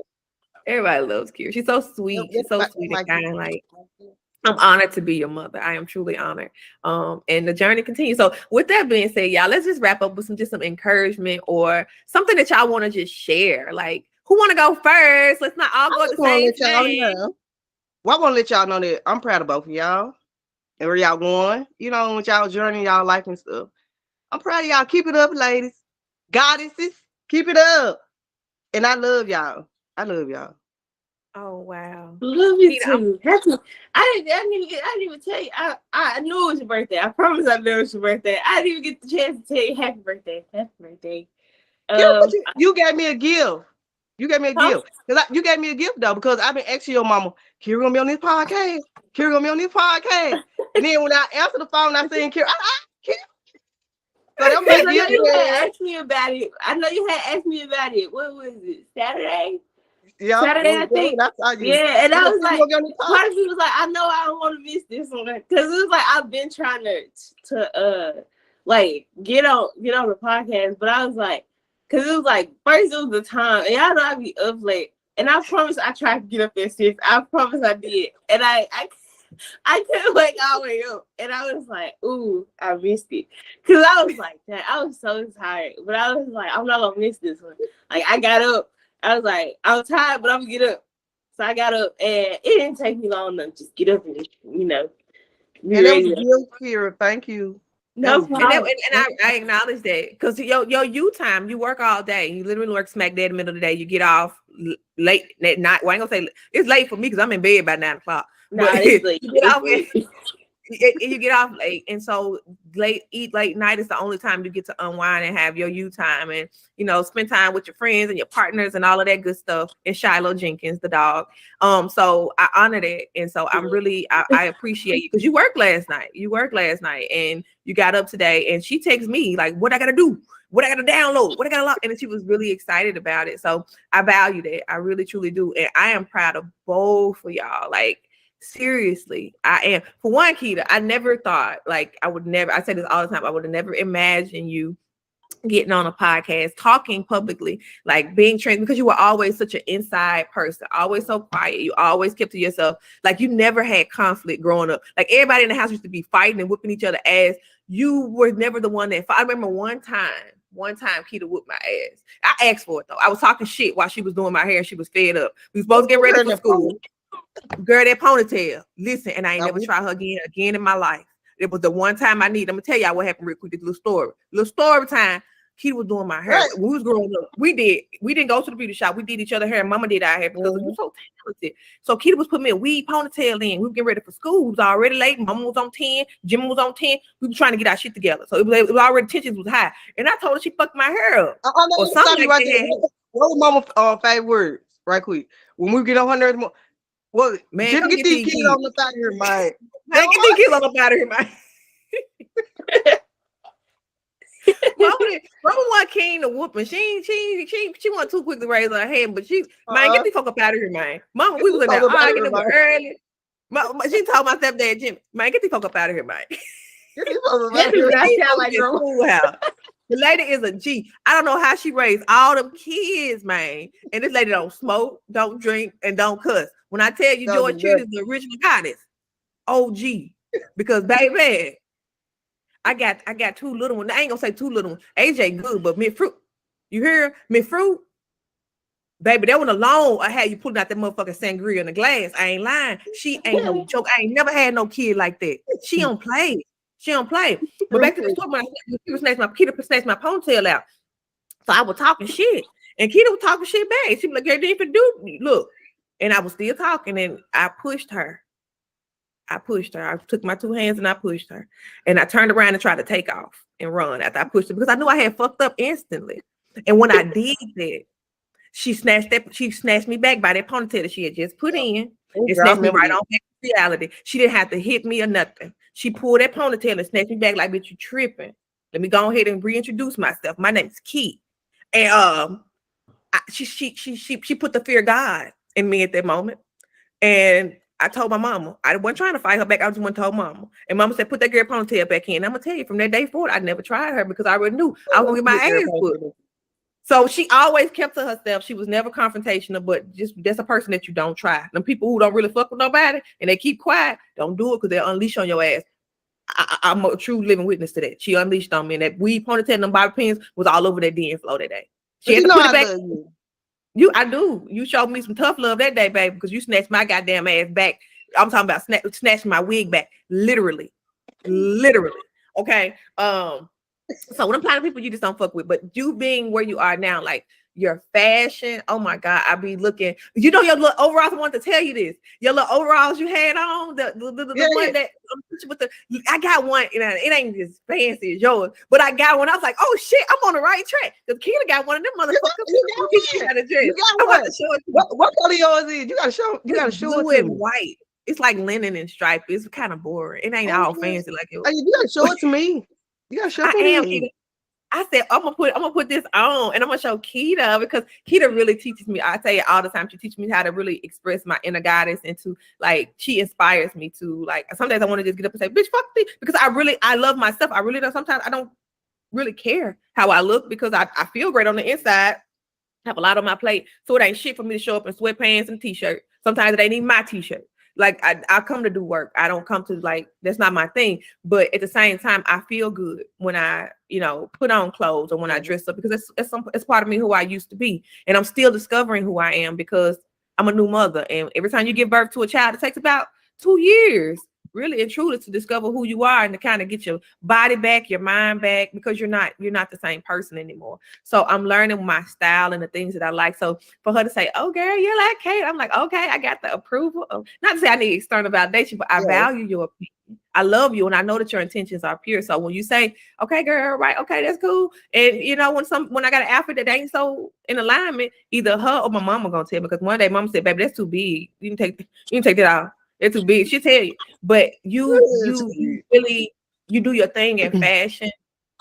Everybody loves Kira. She's so sweet. She's so sweet and kind. Like, I'm honored to be your mother. I am truly honored. And the journey continues. So with that being said, y'all, let's just wrap up with some encouragement or something that y'all want to just share. Like, who want to go first? Let's not all go at the same time. Well, I want to let y'all know that I'm proud of both of y'all and where y'all going, you know, with y'all journey, y'all life and stuff. I'm proud of y'all. Keep it up, ladies. Goddesses, keep it up. And I love y'all. I love y'all. Oh wow. Love you too. I didn't even tell you. I knew it was your birthday. I promise I knew it was your birthday. I didn't even get the chance to tell you happy birthday. Happy birthday. You gave me a gift. You gave me a gift. You gave me a gift though, because I've been asking your mama, Kira gonna be on this podcast. Kira gonna be on this podcast. And then when I answer the phone, I seen Kira. Kira. So I know you had asked me about it. What was it? Saturday? Yeah, Saturday, I think. Yeah, and I was like, part of me was like, I know I don't want to miss this one, because it was like I've been trying to like get on the podcast, but I was like, because it was like first it was the time, and y'all know I be up late, and I promise I tried to get up at 6. I promise I did, and I couldn't wake all the way up, and I was like, ooh, I missed it, because I was like that. I was so tired, but I was like, I'm not gonna miss this one. Like I got up. I was like, I'm tired, but I'm gonna get up. So I got up, and it didn't take me long to just get up and, And that was a guilt here. Thank you. No problem. And I acknowledge that because your you time, you work all day. You literally work smack dead in the middle of the day. You get off late at night. Well, I ain't gonna say it's late for me because I'm in bed by 9 o'clock. No, But it's late. you get off you get off late, and so eat late night is the only time you get to unwind and have your you time, and spend time with your friends and your partners and all of that good stuff. And Shiloh Jenkins, the dog. So I honor that, and so I'm really I appreciate you because you worked last night. And you got up today, and she texts me like, "What I gotta do? What I gotta download? What I gotta lock?" And she was really excited about it. So I value that. I really truly do, and I am proud of both of y'all. Like. Seriously, I am. For one, Keita, I never thought I say this all the time, I would have never imagined you getting on a podcast, talking publicly, like being trained, because you were always such an inside person, always so quiet. You always kept to yourself. Like you never had conflict growing up. Like everybody in the house used to be fighting and whipping each other ass. You were never the one that I remember one time Keita whooped my ass. I asked for it though. I was talking shit while she was doing my hair and she was fed up. We were supposed to get ready for school. Girl, that ponytail. Listen, and I ain't never tried her again in my life. It was the one time I need. I'm gonna tell y'all what happened real quick. This little story time. Keita was doing my hair. Right. When we was growing up, we didn't go to the beauty shop. We did each other hair. And Mama did our hair because we were so talented. So Keita was putting me a weed ponytail in. We were getting ready for school. It was already late. Mama was on 10. Jimmy was on 10. We were trying to get our shit together. So it was already tensions was high. And I told her she fucked my hair up. Or something like that. What was Mama's favorite words? Right quick. When we get on her nerves, well, man, Jimmy, get these kids on the side of here, man. Man, get these kids on the side of here, man. Mama want King to whoop me. She wasn't too quick to raise her hand, but man, get these fuck up out of here, man. Mama, we was in there arguing early. She told my stepdad, Jimmy, man, get these fuck up out of here, man. Get these fuck up out of here. The lady is a G. I don't know how she raised all them kids, man. And this lady don't smoke, don't drink, and don't cuss. When I tell you George Tritt is the original goddess, OG. Because baby, I got two little ones. I ain't gonna say two little ones. AJ good, but Miss Fruit. You hear Miss Fruit? Baby, that one alone, I had you pulling out that motherfucking sangria in the glass. I ain't lying. She ain't no joke. I ain't never had no kid like that. She don't play. But back to the story, Keita snatched my ponytail out. So I was talking shit. And Keita was talking shit back. She was like, "Girl, didn't even do me. Look." And I was still talking, and I pushed her. I took my two hands and I pushed her. And I turned around and tried to take off and run after I pushed her because I knew I had fucked up instantly. And when I did that, she snatched me back by that ponytail that she had just put in and snatched me right on back to reality. She didn't have to hit me or nothing. She pulled that ponytail and snatched me back like, "Bitch, you tripping. Let me go ahead and reintroduce myself. My name's Key." And she put the fear of God in me at that moment. And I told my mama, I wasn't trying to fight her back. I just went to her mama. And mama said, "Put that girl ponytail back in." I'm gonna tell you, from that day forward, I never tried her because I already knew I was gonna get my ass put. So she always kept to herself. She was never confrontational, but just that's a person that you don't try. Them people who don't really fuck with nobody and they keep quiet, don't do it because they'll unleash on your ass. I'm a true living witness to that. She unleashed on me, and that weed ponytail and them bobby pins was all over that DN flow that day. She had to put it back. I do. You showed me some tough love that day, baby, because you snatched my goddamn ass back. I'm talking about snatching my wig back, literally. Okay. So when I'm talking to people you just don't fuck with, but you being where you are now, like your fashion, oh my God, I be looking, your little overalls. I want to tell you this, your little overalls you had on, the one that with I got one, and it ain't as fancy as yours, but I got one. I was like, oh shit, I'm on the right track. The kid got one of them motherfuckers. You got one. What color yours is? You gotta show. You gotta show blue it to and me. White. It's like linen and striped. It's kind of boring. It ain't all fancy like it. You gotta show it to me. You gotta show me. I said, I'm gonna put this on and I'm gonna show Keita because Keita really teaches me. I tell you all the time, she teaches me how to really express my inner goddess and to like, she inspires me to like, sometimes I want to just get up and say, "Bitch, fuck me," because I love myself. I really don't. Sometimes I don't really care how I look because I feel great on the inside. I have a lot on my plate. So it ain't shit for me to show up in sweatpants and t-shirt. Sometimes it ain't even my t-shirt. Like I come to do work. I don't come to like, that's not my thing. But at the same time, I feel good when I, put on clothes or when I dress up because it's part of me who I used to be. And I'm still discovering who I am because I'm a new mother. And every time you give birth to a child, it takes about 2 years really and truly to discover who you are and to kind of get your body back, your mind back, because you're not the same person anymore. So I'm learning my style and the things that I like. So for her to say, "Oh, girl, you like Kate," I'm like, okay, I got the approval of, not to say I need external validation, but I value your opinion. I love you, and I know that your intentions are pure. So when you say, "Okay, girl, right, okay, that's cool," and you know, when I got an outfit that ain't so in alignment, either her or my mama gonna tell me, because one day mama said, "Baby, that's too big. You can take that out. It's too big." She tell you, but you really you do your thing in fashion.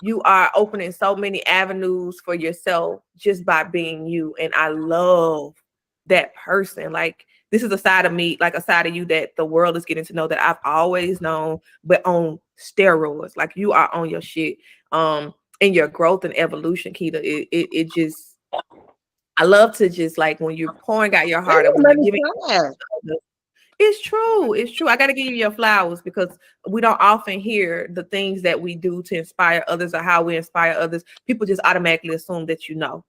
You are opening so many avenues for yourself just by being you, and I love that person. Like, this is a side of me, like a side of you that the world is getting to know that I've always known, but on steroids. Like, you are on your shit. In your growth and evolution, Keita. It just, I love to just, like, when you're pouring out your heart, and when you're giving, it's true. It's true. I got to give you your flowers, because we don't often hear the things that we do to inspire others or how we inspire others. People just automatically assume that you know.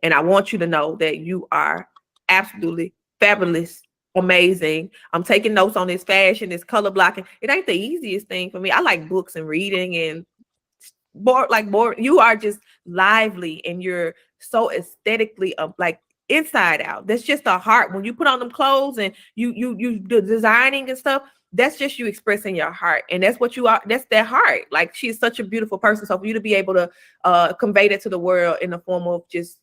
And I want you to know that you are absolutely fabulous, amazing. I'm taking notes on this fashion, this color blocking. It ain't the easiest thing for me. I like books and reading and more. You are just lively, and you're so aesthetically like inside out. That's just the heart. When you put on them clothes and you do designing and stuff, that's just you expressing your heart, and that's what you are. That's their heart. Like, she's such a beautiful person. So for you to be able to convey that to the world in the form of just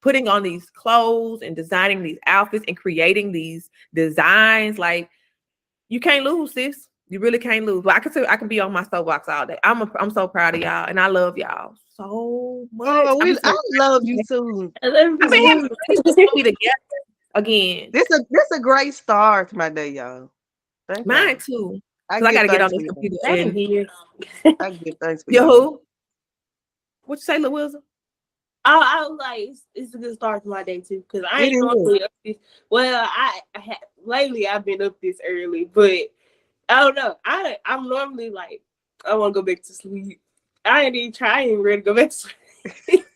putting on these clothes and designing these outfits and creating these designs, like, you can't lose, sis. You really can't lose. But I can be on my soapbox all day. I'm so proud of y'all, and I love y'all so much. Oh, I love you too. I love I've been having together again. This a great start to my day, y'all. Mine too. I gotta get on this computer. Thank you. I give thanks for you. Who? What you say, Lil Wilson? I was like, it's a good start to my day too, because I ain't normally up this. Well, lately I've been up this early, but I don't know. I'm normally like, I want to go back to sleep. I ain't even trying ready to go back to sleep.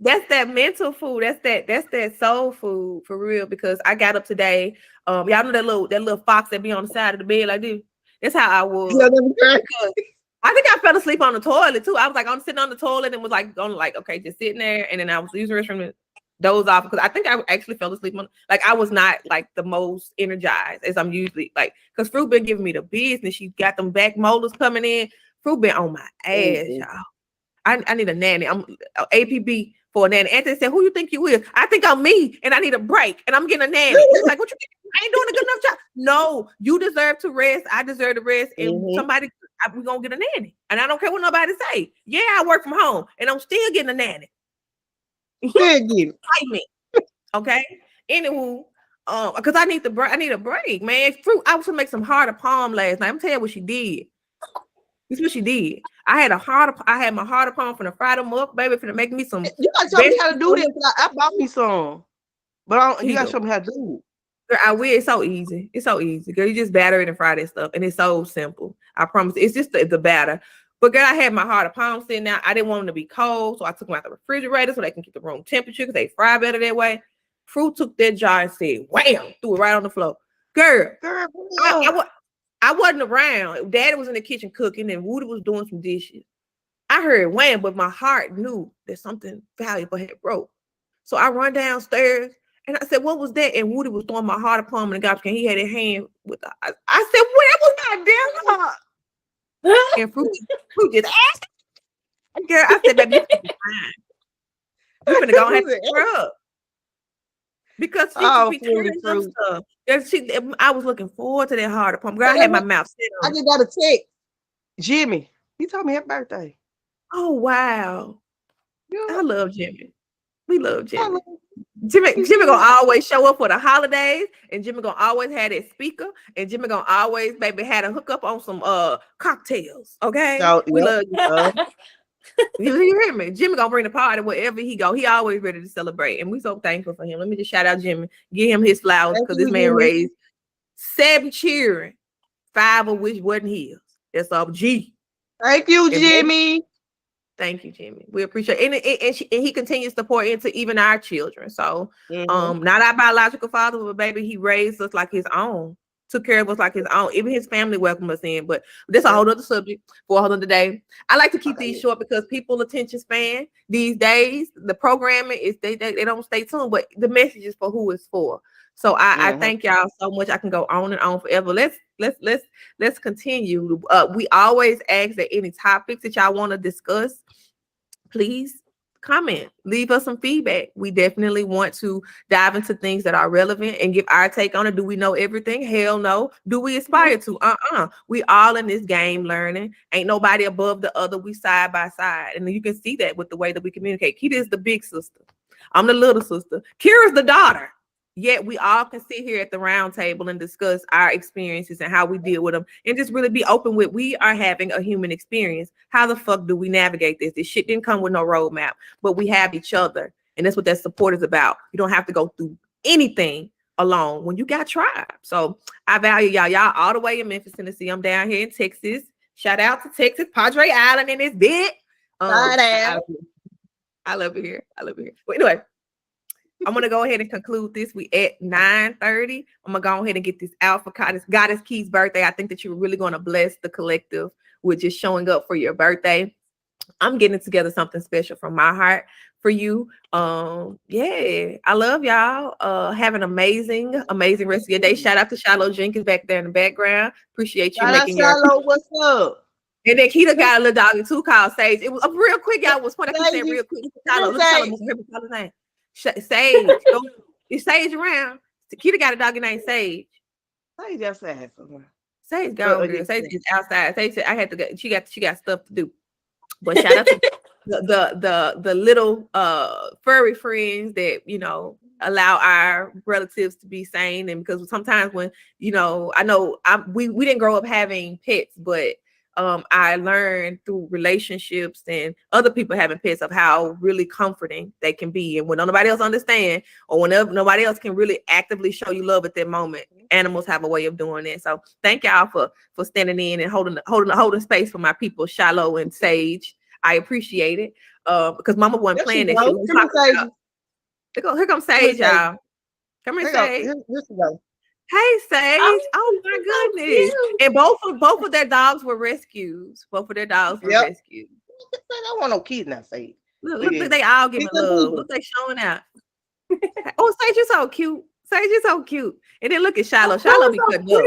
That's that mental food. That's that soul food for real. Because I got up today. Y'all know that little fox that be on the side of the bed like this. That's how I was. I think I fell asleep on the toilet too. I was like, I'm sitting on the toilet and was like, okay, just sitting there. And then I was using the restroom to doze off, because I think I actually fell asleep on, like, I was not like the most energized as I'm usually, like, because Fruit been giving me the business. She got them back molars coming in. Fruit been on my ass, y'all. I need a nanny. I'm APB for a nanny. Anthony said, "Who you think you is?" I think I'm me, and I need a break, and I'm getting a nanny. He's like, "What you think? I ain't doing a good enough job." No, you deserve to rest. I deserve to rest, and we're gonna get a nanny. And I don't care what nobody say. Yeah, I work from home, and I'm still getting a nanny. Fight me, okay? Anywho, because I need a break, man. Fruit, I was gonna make some harder palm last night. I'm telling you what she did. This is what she did. I had my harder palm from the fry them up, baby, for to make me some. You gotta show me how to do this. I bought me some, but you gotta show me how to do it. Girl, I will. It's so easy. It's so easy, girl. You just batter it and fry that stuff, and it's so simple. I promise. It's just the batter. But girl, I had my harder palm sitting there. I didn't want them to be cold, so I took them out the refrigerator so they can keep the room temperature, because they fry better that way. Fruit took that jar and said, "Wham!" Threw it right on the floor. Girl, I wasn't around. Daddy was in the kitchen cooking, and Woody was doing some dishes. I heard wham, but my heart knew that something valuable had broke. So I run downstairs, and I said, "What was that?" And Woody was throwing my harder palm in the garbage can. He had his hand with the, I said, "Where was my damn heart?" And Fruit just asked. Girl, I said, "Baby, you're gonna go ahead and scrub." Because she be turning up stuff. I was looking forward to that harder palm. Girl, I had my mouth set on. I just got a text. Jimmy, he told me happy birthday. Oh, wow. Yeah. I love Jimmy. We love Jimmy. Jimmy gonna always show up for the holidays, and Jimmy gonna always have that speaker, and Jimmy gonna always, baby, had a hook up on some cocktails. Okay, we love you. You hear me? Jimmy gonna bring the party wherever he go. He always ready to celebrate, and we so thankful for him. Let me just shout out Jimmy, give him his flowers, because this man raised 7 children, 5 of which wasn't his. That's all G. Thank you, Jimmy. Thank you, Jimmy. We appreciate it. And he continues to pour into even our children. So, not our biological father, but baby, he raised us like his own. took care of us like his own. Even his family welcomed us in. But that's a whole other subject for a whole other day. I like to keep these short because people attention span these days. The programming is they don't stay tuned, but the message is for who it's for. So I thank y'all so much. I can go on and on forever. Let's continue. We always ask that any topics that y'all want to discuss, please comment, leave us some feedback. We definitely want to dive into things that are relevant and give our take on it. Do we know everything? Hell no. Do we aspire to? We all in this game learning. Ain't nobody above the other. We side by side. And you can see that with the way that we communicate. Kita is the big sister. I'm the little sister. Kira's the daughter. Yet we all can sit here at the round table and discuss our experiences and how we deal with them and just really be open with we are having a human experience. How the fuck do we navigate this? This shit didn't come with no roadmap, but we have each other. And that's what that support is about. You don't have to go through anything alone when you got tribe. So I value y'all. Y'all all the way in Memphis, Tennessee. I'm down here in Texas. Shout out to Texas, Padre Island in this bit. I love it here. I love it here. But anyway, I'm gonna go ahead and conclude this. We at 9:30. I'm gonna go ahead and get this out for Goddess Key's birthday. I think that you're really gonna bless the collective with just showing up for your birthday. I'm getting together something special from my heart for you. Yeah, I love y'all. Have an amazing rest of your day. Shout out to Shiloh Jenkins back there in the background. Appreciate you making your. Shiloh, what's up? And then Kita got a little doggy too called Sage. It was real quick, y'all. Was what I keep saying real quick. Shiloh, let's name. Sage. Is Sage around? Kita got a doggy named Sage. Sage just said something. Sage gone. Sage is outside. Sage said I had to go. She got stuff to do. But shout out to the little furry friends that allow our relatives to be sane. And because sometimes when I know we didn't grow up having pets, but I learned through relationships and other people having pets of how really comforting they can be. And when nobody else understands or whenever nobody else can really actively show you love at that moment, animals have a way of doing it. So thank y'all for standing in and holding space for my people, Shiloh and Sage. I appreciate it. Because Mama wasn't playing that shit. Here comes Sage, y'all. Come here, Sage. Here she goes. Hey, Sage. Oh my goodness. And both of their dogs were rescues. Both of their dogs were rescued. I don't want no kids now, Sage. Look, they all giving love. Look, they showing out. Oh, Sage, you're so cute. Sage is so cute. And then look at Shiloh. Shiloh be cutting up.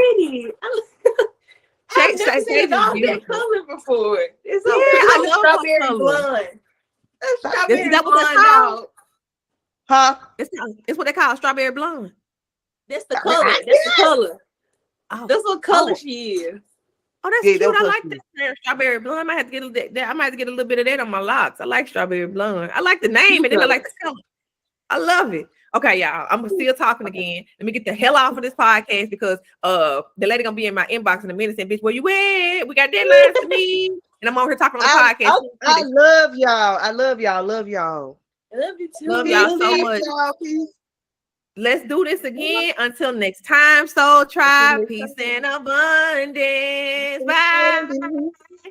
I've never seen a dog that color before. It's so I love strawberry blonde. Strawberry blonde dog. Huh? It's what they call strawberry blonde. That's the color. That's the color. Oh. That's what color she is. Oh, that's cute. I like that strawberry blonde. I might have to get a little bit of that on my locks. I like strawberry blonde. I like the name and then I like the color. I love it. Okay, y'all. I'm still talking again. Let me get the hell off of this podcast because the lady gonna be in my inbox in a minute saying, "Bitch, where you at? We got deadlines to meet." And I'm over here talking on the podcast. I love y'all. I love y'all. Love y'all. I love you too. Love y'all so much. Let's do this again. Until next time, Soul Tribe. Peace and abundance. Bye.